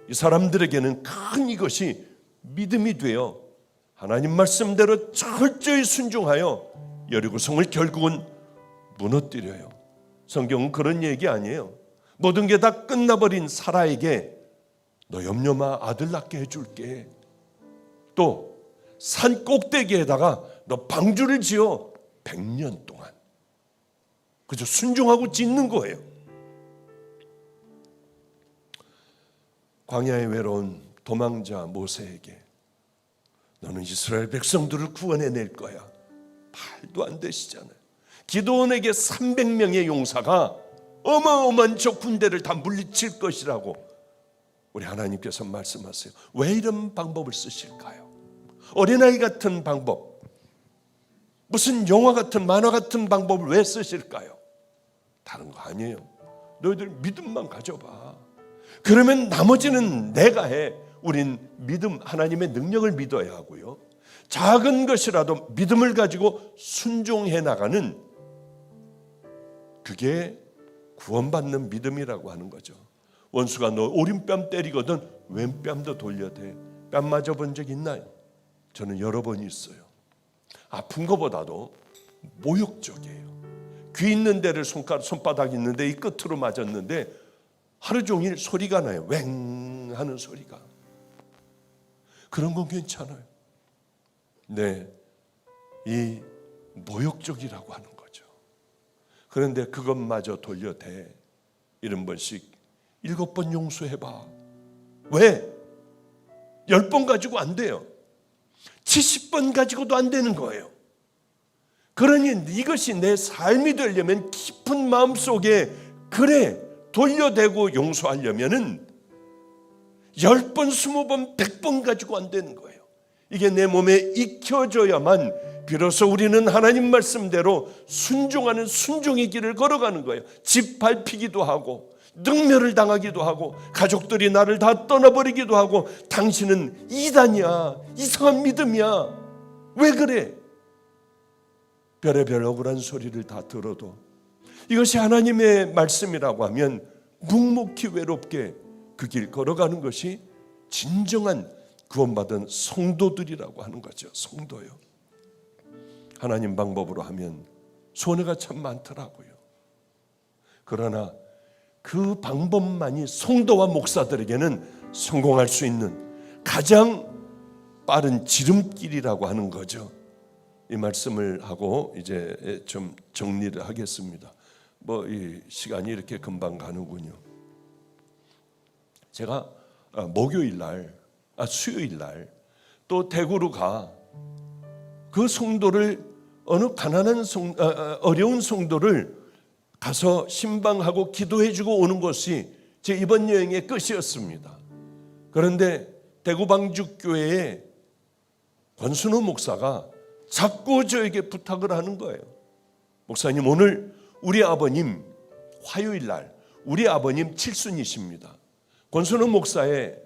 이 사람들에게는 큰 이것이 믿음이 되어 하나님 말씀대로 철저히 순종하여 여리고성을 결국은 무너뜨려요. 성경은 그런 얘기 아니에요. 모든 게 다 끝나버린 사라에게 너 염려 마, 아들 낳게 해줄게. 또 산 꼭대기에다가 너 방주를 지어 100년 동안. 그저 순종하고 짓는 거예요. 광야에 외로운 도망자 모세에게 너는 이스라엘 백성들을 구원해낼 거야. 말도 안 되시잖아요. 기드온에게 300명의 용사가 어마어마한 저 군대를 다 물리칠 것이라고 우리 하나님께서 말씀하세요. 왜 이런 방법을 쓰실까요? 어린아이 같은 방법, 무슨 영화 같은 만화 같은 방법을 왜 쓰실까요? 다른 거 아니에요. 너희들 믿음만 가져봐. 그러면 나머지는 내가 해. 우린 믿음, 하나님의 능력을 믿어야 하고요. 작은 것이라도 믿음을 가지고 순종해 나가는, 그게 구원받는 믿음이라고 하는 거죠. 원수가 너 오른뺨 때리거든 왼뺨도 돌려대. 뺨 맞아본 적 있나요? 저는 여러 번 있어요. 아픈 것보다도 모욕적이에요. 귀 있는 데를 손바닥 있는데 이 끝으로 맞았는데 하루 종일 소리가 나요. 웽 하는 소리가. 그런 건 괜찮아요. 네, 이 모욕적이라고 하는 거죠. 그런데 그것마저 돌려대. 70번씩 7번 용서해봐. 왜? 10번 가지고 안 돼요. 70번 가지고도 안 되는 거예요. 그러니 이것이 내 삶이 되려면 깊은 마음속에 그래 돌려대고 용서하려면은 10번, 20번, 100번 가지고 안 되는 거예요. 이게 내 몸에 익혀져야만 비로소 우리는 하나님 말씀대로 순종하는 순종의 길을 걸어가는 거예요. 집 밟히기도 하고 능멸을 당하기도 하고 가족들이 나를 다 떠나버리기도 하고 당신은 이단이야, 이상한 믿음이야, 왜 그래? 별의별 억울한 소리를 다 들어도 이것이 하나님의 말씀이라고 하면 묵묵히 외롭게 그 길 걸어가는 것이 진정한 구원받은 성도들이라고 하는 거죠. 성도요. 하나님 방법으로 하면 손해가 참 많더라고요. 그러나 그 방법만이 성도와 목사들에게는 성공할 수 있는 가장 빠른 지름길이라고 하는 거죠. 이 말씀을 하고 이제 좀 정리를 하겠습니다. 이 시간이 이렇게 금방 가는군요. 제가 수요일 날 또 대구로 가. 그 성도를 어느 가난한 어려운 성도를 가서 신방하고 기도해주고 오는 것이 제 이번 여행의 끝이었습니다. 그런데 대구 방주교회의 권순호 목사가 자꾸 저에게 부탁을 하는 거예요. 목사님, 오늘 우리 아버님 화요일 날 우리 아버님 칠순이십니다. 권순호 목사의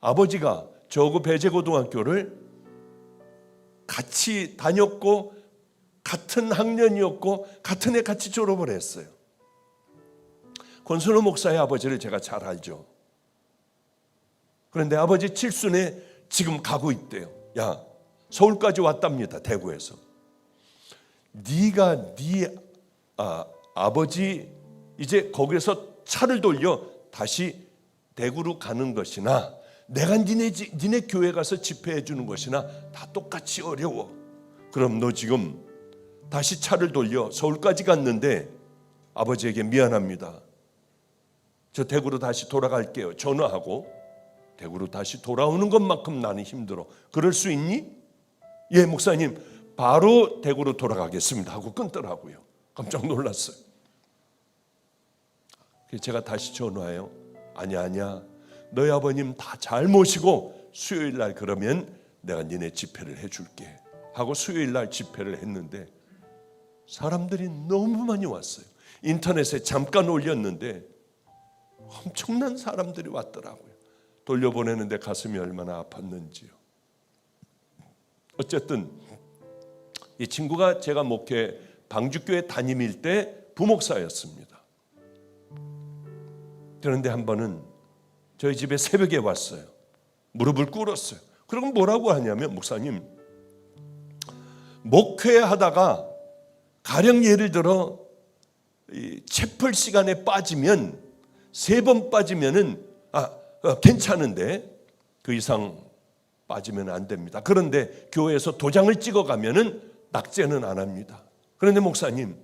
아버지가 저하고 배재고등학교를 같이 다녔고 같은 학년이었고 같은 해 같이 졸업을 했어요. 권순호 목사의 아버지를 제가 잘 알죠. 그런데 아버지 칠순에 지금 가고 있대요. 야, 서울까지 왔답니다. 대구에서. 네가 네 아버지 이제 거기서 차를 돌려 다시 대구로 가는 것이나 내가 니네 교회 가서 집회해 주는 것이나 다 똑같이 어려워. 그럼 너 지금 다시 차를 돌려 서울까지 갔는데 아버지에게 미안합니다. 저 대구로 다시 돌아갈게요. 전화하고 대구로 다시 돌아오는 것만큼 나는 힘들어. 그럴 수 있니? 예, 목사님 바로 대구로 돌아가겠습니다 하고 끊더라고요. 깜짝 놀랐어요. 제가 다시 전화해요. 아니야. 너희 아버님 다 잘 모시고 수요일 날 그러면 내가 니네 집회를 해줄게 하고 수요일 날 집회를 했는데 사람들이 너무 많이 왔어요. 인터넷에 잠깐 올렸는데 엄청난 사람들이 왔더라고요. 돌려보내는데 가슴이 얼마나 아팠는지요. 어쨌든 이 친구가 제가 목회 방주교회 담임일 때 부목사였습니다. 그런데 한 번은 저희 집에 새벽에 왔어요. 무릎을 꿇었어요. 그리고 뭐라고 하냐면, 목사님, 목회하다가 가령 예를 들어 이 채플 시간에 빠지면 3번 빠지면은 괜찮은데 그 이상 빠지면 안 됩니다. 그런데 교회에서 도장을 찍어가면은 낙제는 안 합니다. 그런데 목사님,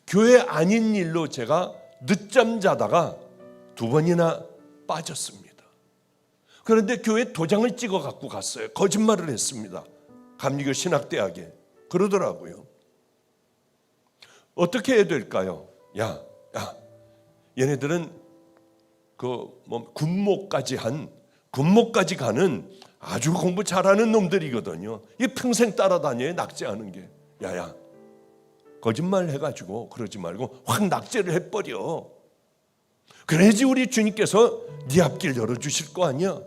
교회 아닌 일로 제가 늦잠 자다가 2번이나 빠졌습니다. 그런데 교회 도장을 찍어 갖고 갔어요. 거짓말을 했습니다. 감리교 신학대학에. 그러더라고요. 어떻게 해야 될까요? 야, 얘네들은 군목까지 가는 아주 공부 잘하는 놈들이거든요. 이 평생 따라다녀요, 낙제하는 게. 야야, 거짓말 해가지고 그러지 말고 확 낙제를 해버려. 그래야지 우리 주님께서 네 앞길 열어주실 거 아니야.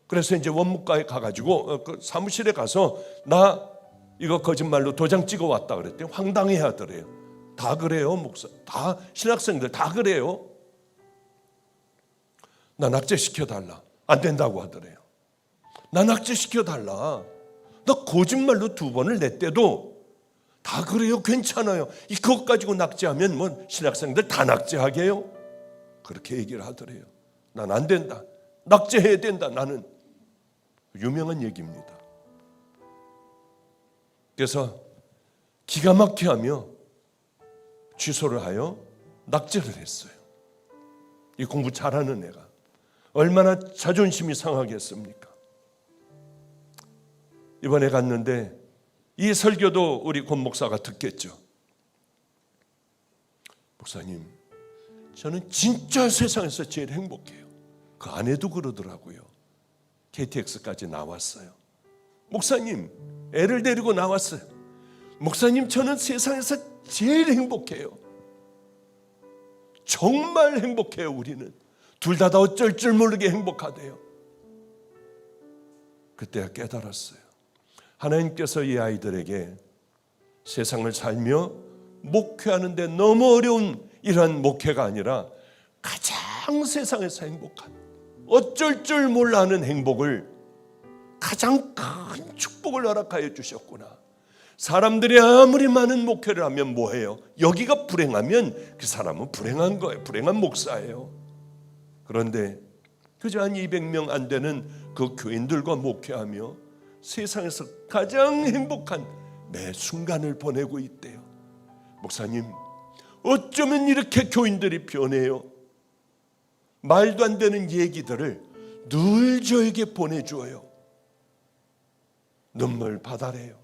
그래서 이제 원무과에 가가지고 그 사무실에 가서 나 이거 거짓말로 도장 찍어 왔다 그랬더니 황당해 하더래요. 다 그래요, 목사. 다 신학생들 다 그래요. 나 낙제시켜달라. 안 된다고 하더래요. 나 낙제시켜달라. 나 거짓말로 2번을 냈대도 다 그래요. 괜찮아요. 그것 가지고 낙제하면 뭐 신학생들 다 낙제하게요. 그렇게 얘기를 하더래요. 난 안 된다. 낙제해야 된다. 나는. 유명한 얘기입니다. 그래서 기가 막히게 하며 취소를 하여 낙제를 했어요. 이 공부 잘하는 애가 얼마나 자존심이 상하겠습니까? 이번에 갔는데 이 설교도 우리 권 목사가 듣겠죠. 목사님, 저는 진짜 세상에서 제일 행복해요. 그 아내도 그러더라고요. KTX까지 나왔어요. 목사님, 애를 데리고 나왔어요. 목사님, 저는 세상에서 제일 행복해요. 정말 행복해요. 우리는 둘 다 어쩔 줄 모르게 행복하대요. 그때야 깨달았어요. 하나님께서 이 아이들에게 세상을 살며 목회하는데 너무 어려운 이러한 목회가 아니라 가장 세상에서 행복한, 어쩔 줄 몰라 하는 행복을, 가장 큰 축복을 허락하여 주셨구나. 사람들이 아무리 많은 목회를 하면 뭐해요? 여기가 불행하면 그 사람은 불행한 거예요. 불행한 목사예요. 그런데 그저 한 200명 안 되는 그 교인들과 목회하며 세상에서 가장 행복한 매 순간을 보내고 있대요. 목사님, 어쩌면 이렇게 교인들이 변해요. 말도 안 되는 얘기들을 늘 저에게 보내주어요. 눈물 바다래요.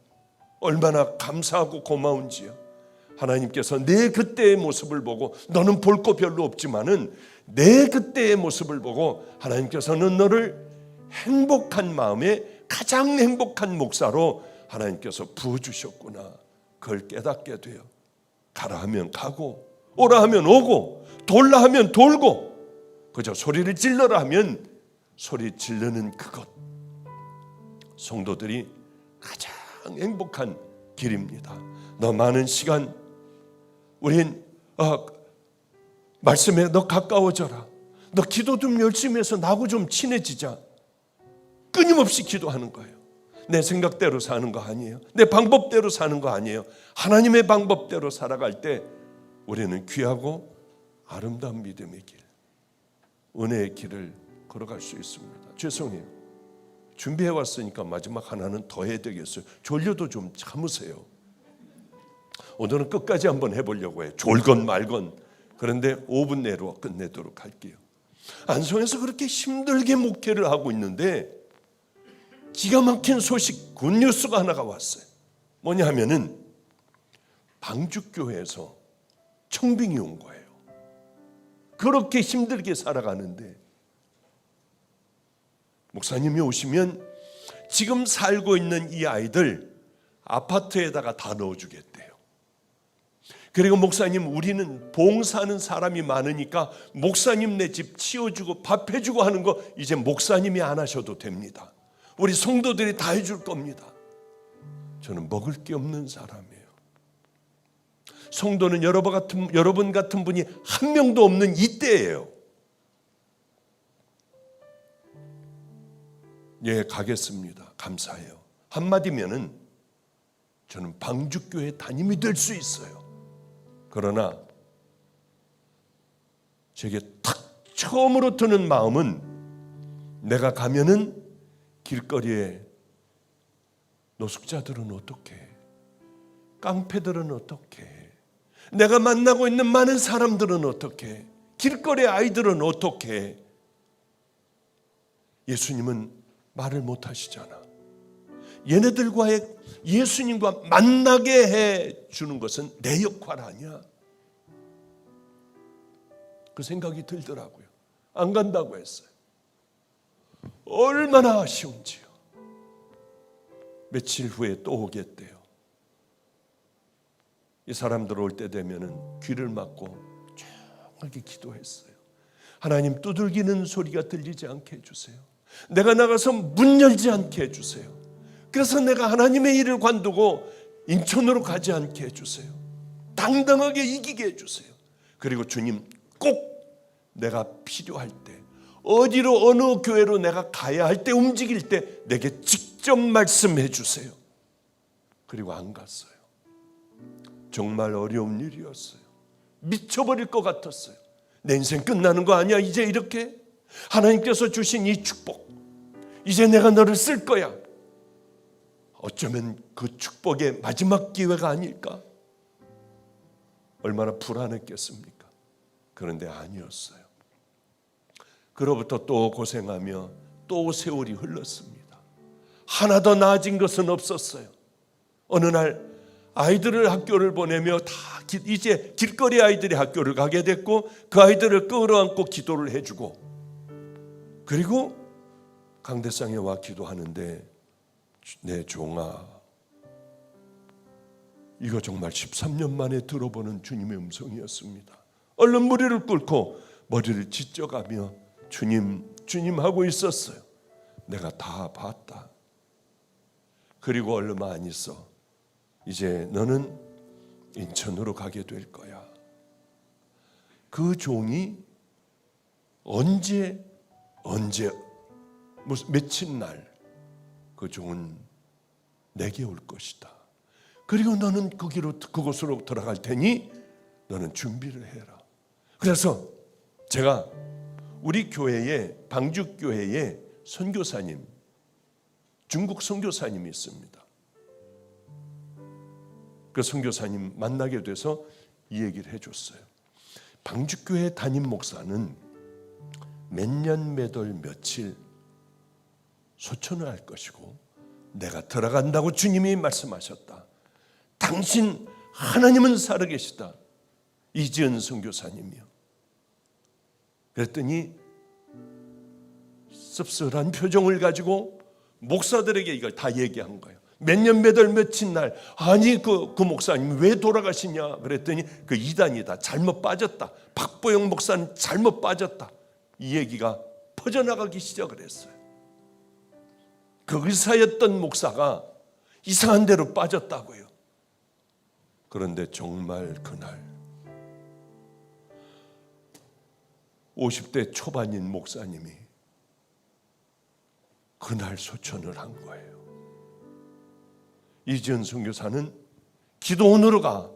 얼마나 감사하고 고마운지요. 하나님께서 내 그때의 모습을 보고, 너는 볼 거 별로 없지만은 내 그때의 모습을 보고 하나님께서는 너를 행복한 마음에 가장 행복한 목사로 하나님께서 부어주셨구나. 그걸 깨닫게 돼요. 가라 하면 가고, 오라 하면 오고, 돌라 하면 돌고, 그저 소리를 질러라 하면 소리 지르는 그것, 성도들이 가장 행복한 길입니다. 너 많은 시간 우린 말씀에 너 가까워져라. 너 기도 좀 열심히 해서 나하고 좀 친해지자. 끊임없이 기도하는 거예요. 내 생각대로 사는 거 아니에요. 내 방법대로 사는 거 아니에요. 하나님의 방법대로 살아갈 때 우리는 귀하고 아름다운 믿음의 길, 은혜의 길을 걸어갈 수 있습니다. 죄송해요. 준비해 왔으니까 마지막 하나는 더 해야 되겠어요. 졸려도 좀 참으세요. 오늘은 끝까지 한번 해보려고 해요. 졸건 말건. 그런데 5분 내로 끝내도록 할게요. 안성에서 그렇게 힘들게 목회를 하고 있는데 기가 막힌 소식, 굿뉴스가 하나가 왔어요. 뭐냐 하면은 방주교회에서 청빙이 온 거예요. 그렇게 힘들게 살아가는데 목사님이 오시면 지금 살고 있는 이 아이들 아파트에다가 다 넣어주겠대요. 그리고 목사님, 우리는 봉사하는 사람이 많으니까 목사님 내 집 치워주고 밥 해주고 하는 거 이제 목사님이 안 하셔도 됩니다. 우리 성도들이 다 해줄 겁니다. 저는 먹을 게 없는 사람이에요. 성도는 여러분 같은 분이 한 명도 없는 이때예요. 예, 가겠습니다. 감사해요. 한마디면은 저는 방주교회 담임이 될 수 있어요. 그러나 제게 탁 처음으로 드는 마음은 내가 가면은 길거리에 노숙자들은 어떻게, 깡패들은 어떻게, 내가 만나고 있는 많은 사람들은 어떻게, 길거리 아이들은 어떻게. 예수님은 말을 못 하시잖아. 얘네들과의 예수님과 만나게 해 주는 것은 내 역할 아니야. 그 생각이 들더라고요. 안 간다고 했어요. 얼마나 아쉬운지요. 며칠 후에 또 오겠대요. 이 사람들 올 때 되면은 귀를 막고 조용하게 기도했어요. 하나님, 두들기는 소리가 들리지 않게 해주세요. 내가 나가서 문 열지 않게 해주세요. 그래서 내가 하나님의 일을 관두고 인천으로 가지 않게 해주세요. 당당하게 이기게 해주세요. 그리고 주님, 꼭 내가 필요할 때, 어디로 어느 교회로 내가 가야 할 때, 움직일 때 내게 직접 말씀해 주세요. 그리고 안 갔어요. 정말 어려운 일이었어요. 미쳐버릴 것 같았어요. 내 인생 끝나는 거 아니야 이제 이렇게? 하나님께서 주신 이 축복, 이제 내가 너를 쓸 거야. 어쩌면 그 축복의 마지막 기회가 아닐까? 얼마나 불안했겠습니까? 그런데 아니었어요. 그로부터 또 고생하며 또 세월이 흘렀습니다. 하나 더 나아진 것은 없었어요. 어느 날 아이들을 학교를 보내며 다 이제 길거리 아이들이 학교를 가게 됐고, 그 아이들을 끌어안고 기도를 해주고, 그리고 강대상에 와 기도하는데, 내 종아, 이거 정말 13년 만에 들어보는 주님의 음성이었습니다. 얼른 무리를 꿇고 머리를 찢어가며 주님 하고 있었어요. 내가 다 봤다. 그리고 얼마 안 있어 이제 너는 인천으로 가게 될 거야. 그 종이 언제 무슨 며칠 날 그 종은 내게 올 것이다. 그리고 너는 그곳으로 들어갈 테니 너는 준비를 해라. 그래서 제가 우리 교회에, 방주교회에 선교사님, 중국 선교사님이 있습니다. 그 선교사님 만나게 돼서 이 얘기를 해줬어요. 방주교회 담임 목사는 몇 년 몇 월 며칠 소천을 할 것이고, 내가 들어간다고 주님이 말씀하셨다. 당신 하나님은 살아계시다. 이지은 선교사님이요. 그랬더니 씁쓸한 표정을 가지고 목사들에게 이걸 다 얘기한 거예요. 몇 년 몇 월 며칠 날, 아니 그 목사님 왜 돌아가시냐 그랬더니 그 이단이다, 잘못 빠졌다, 박보영 목사는 잘못 빠졌다, 이 얘기가 퍼져나가기 시작을 했어요. 그 의사였던 목사가 이상한 데로 빠졌다고요. 그런데 정말 그날 50대 초반인 목사님이 그날 소천을 한 거예요. 이지은 선교사는 기도원으로 가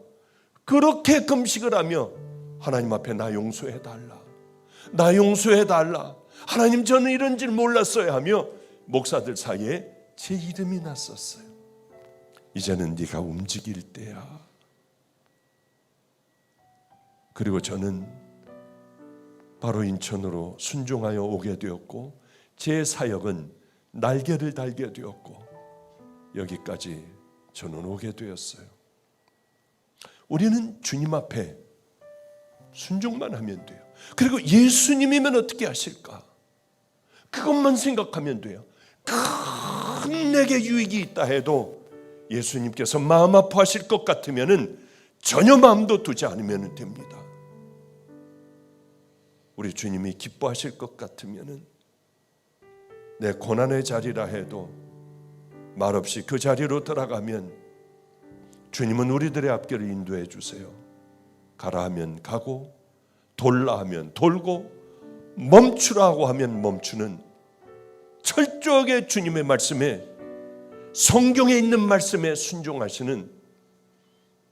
그렇게 금식을 하며 하나님 앞에 나 용서해달라, 나 용서해달라, 하나님 저는 이런 줄 몰랐어요 하며 목사들 사이에 제 이름이 났었어요. 이제는 네가 움직일 때야. 그리고 저는 바로 인천으로 순종하여 오게 되었고, 제 사역은 날개를 달게 되었고, 여기까지 저는 오게 되었어요. 우리는 주님 앞에 순종만 하면 돼요. 그리고 예수님이면 어떻게 하실까? 그것만 생각하면 돼요. 큰 내게 유익이 있다 해도 예수님께서 마음 아파하실 것 같으면 전혀 마음도 두지 않으면 됩니다. 우리 주님이 기뻐하실 것 같으면 내 고난의 자리라 해도 말없이 그 자리로 들어가면 주님은 우리들의 앞길을 인도해 주세요. 가라 하면 가고, 돌라 하면 돌고, 멈추라고 하면 멈추는 철저하게 주님의 말씀에, 성경에 있는 말씀에 순종하시는,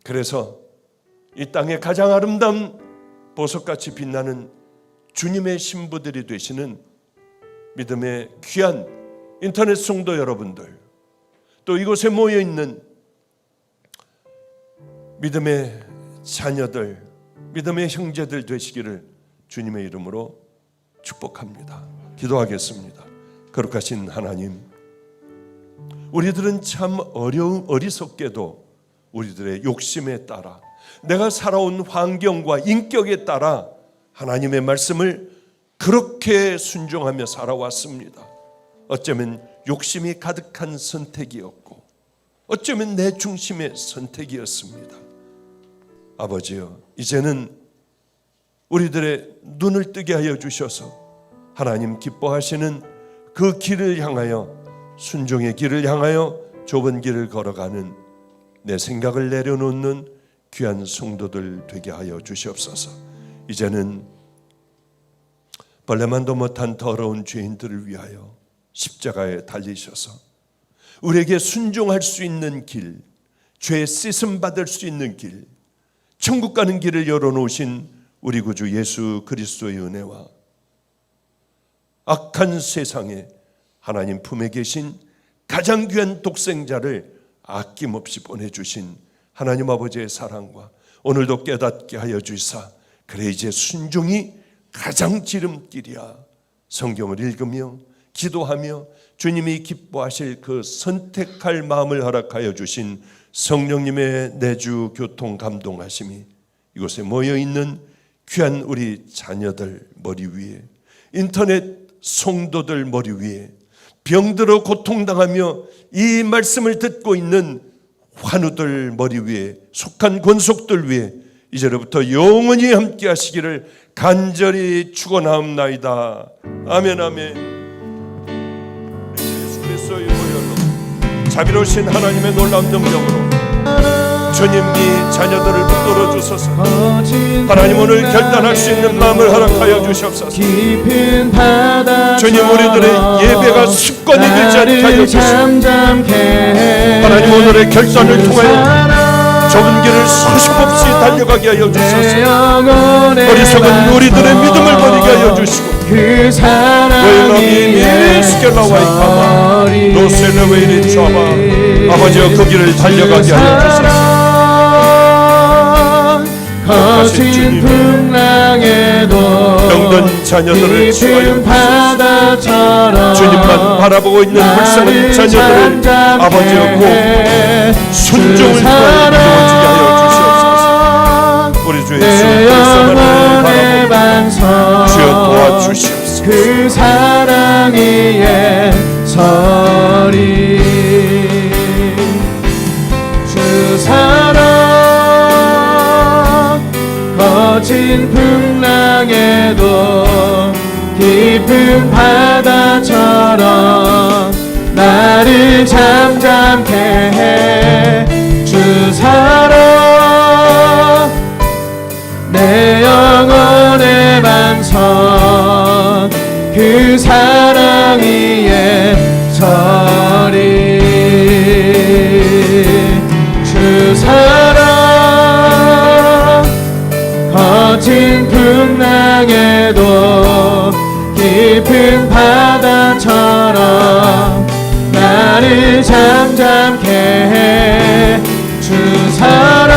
그래서 이 땅의 가장 아름다운 보석같이 빛나는 주님의 신부들이 되시는 믿음의 귀한 인터넷 성도 여러분들, 또 이곳에 모여있는 믿음의 자녀들, 믿음의 형제들 되시기를 주님의 이름으로 축복합니다. 기도하겠습니다. 거룩하신 하나님, 우리들은 참 어리석게도 우리들의 욕심에 따라, 내가 살아온 환경과 인격에 따라 하나님의 말씀을 그렇게 순종하며 살아왔습니다. 어쩌면 욕심이 가득한 선택이었고, 어쩌면 내 중심의 선택이었습니다. 아버지여, 이제는 우리들의 눈을 뜨게 하여 주셔서 하나님 기뻐하시는 그 길을 향하여, 순종의 길을 향하여 좁은 길을 걸어가는 내 생각을 내려놓는 귀한 성도들 되게 하여 주시옵소서. 이제는 벌레만도 못한 더러운 죄인들을 위하여 십자가에 달리셔서 우리에게 순종할 수 있는 길, 죄 씻음 받을 수 있는 길, 천국 가는 길을 열어놓으신 우리 구주 예수 그리스도의 은혜와 악한 세상에 하나님 품에 계신 가장 귀한 독생자를 아낌없이 보내주신 하나님 아버지의 사랑과 오늘도 깨닫게 하여 주시사, 그래 이제 순종이 가장 지름길이야. 성경을 읽으며 기도하며 주님이 기뻐하실 그 선택할 마음을 허락하여 주신 성령님의 내주 교통 감동하심이 이곳에 모여있는 귀한 우리 자녀들 머리 위에, 인터넷 성도들 머리 위에, 병들어 고통당하며 이 말씀을 듣고 있는 환우들 머리 위에, 속한 권속들 위에 이제로부터 영원히 함께 하시기를 간절히 축원하옵나이다. 아멘, 아멘. 예수 그리스도의 보혈로 자비로우신 하나님의 놀라운 능력으로 주님이 자녀들을 붙들어 주소서. 하나님 오늘 결단할 수 있는 마음을 허락하여 주시옵소서. 주님 우리들의 예배가 습관이 되지 않게 하여 주시옵소서. 하나님 오늘의 결단을 통하여 좁은 길을 서슴없이 달려가게 하여 주소서. 어리석은 우리들의 믿음을 버리게 하여 주시고, 그 사랑이 스켈라와이카마 노셀레웨이리 좌마 아버지여 그 길을 달려가게 하여 주소서. 거친 풍랑에도 병든 자녀들을 치유하여 주소서. 주님만 바라보고 있는 불쌍한 자녀들을 아버지여 꼭 순종을 이루어지게 하여 주시옵소서. 우리 주 예수 그리스도를 바라보며 주여 도와주시옵소서. 그 사랑이 예서리 주 사랑 거친 풍랑에도 깊은 바다처럼 나를 잠잠케 해 주 사랑 내 영혼의 반석 그 사랑이 예서리 주 사랑 거친 풍랑에도 깊은 바다처럼 나를 잠잠케 해 주 사랑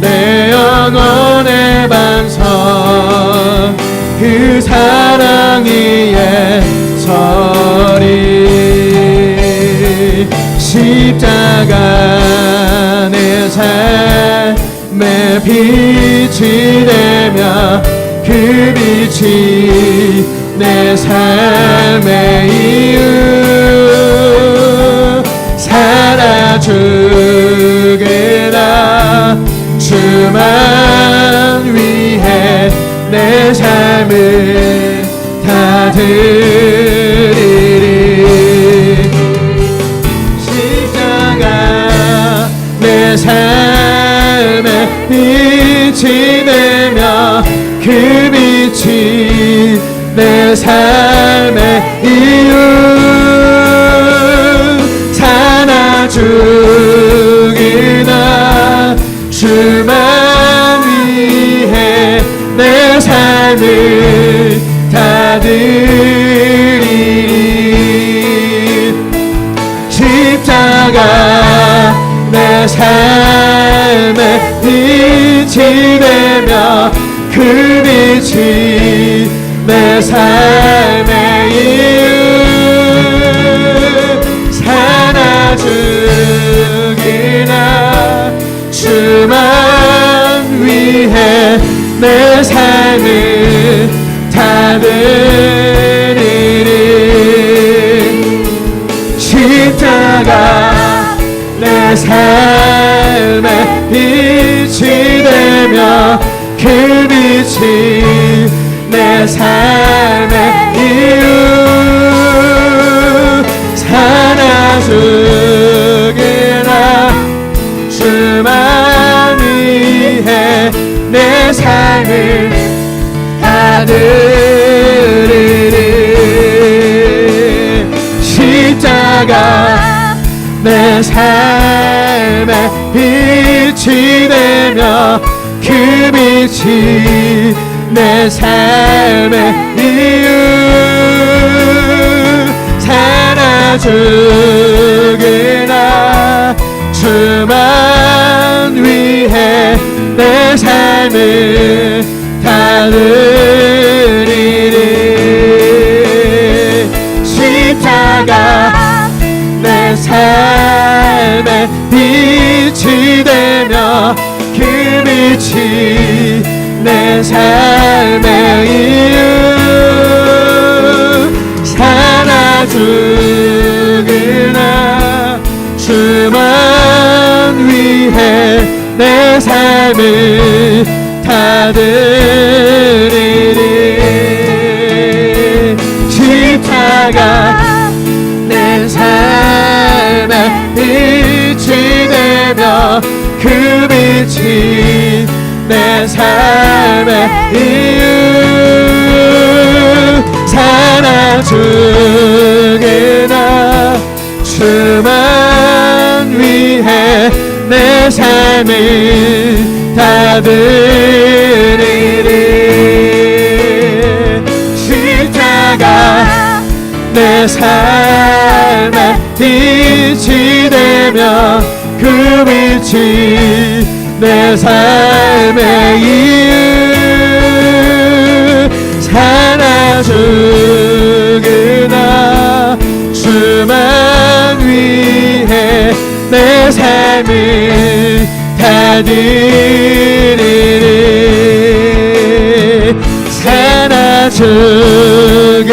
내 영혼의 반석 그 사랑이 예서리 십자가 내 삶의 빛이 되며 그 빛이 내 삶의 이유 살아주게라 주만 위해 내 삶을 다 드리리 내 삶의 빛이 되며 그 빛이 내 삶의 이유 사나 죽이나 주만 위해 내 삶을 다 드리리 십자가 내 삶의 빛이 되며 그 빛이 내 삶의 이유 사나 죽으나 주만 위해 내 삶을 다 드리리 십자가 내 삶의 빛이 되며 그 빛이 내 삶의 이유 사나 죽으나 주만 위해 내 삶을 다 드리리 십자가 내 삶의 빛이 되며 그 빛이 내 삶의 이유 사나 죽으나 주만 위해 내 삶을 다 드리리 십자가 내 삶의 빛이 되며 그 빛이 내 삶의 이유 사나 죽으나 주만 위해 내 삶을 다 드리리 십자가 내 삶의 빛이 되며 그 빛이 내 삶의 이유 사나 죽으나 주만 위해 내 삶을 다 드리리 사나 죽으나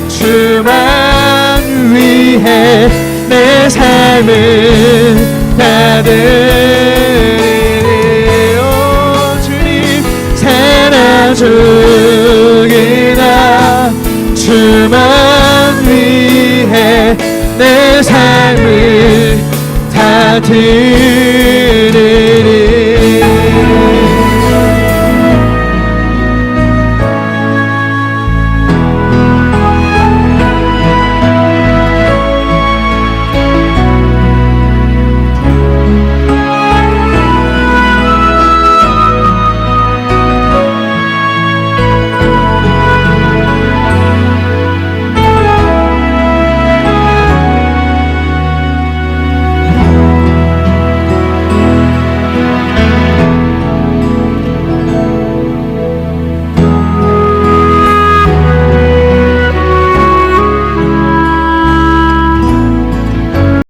주만 위해 내 삶을 다 드리리 오 주님 사나 죽으나 주만 위해 내 삶을 다 드리리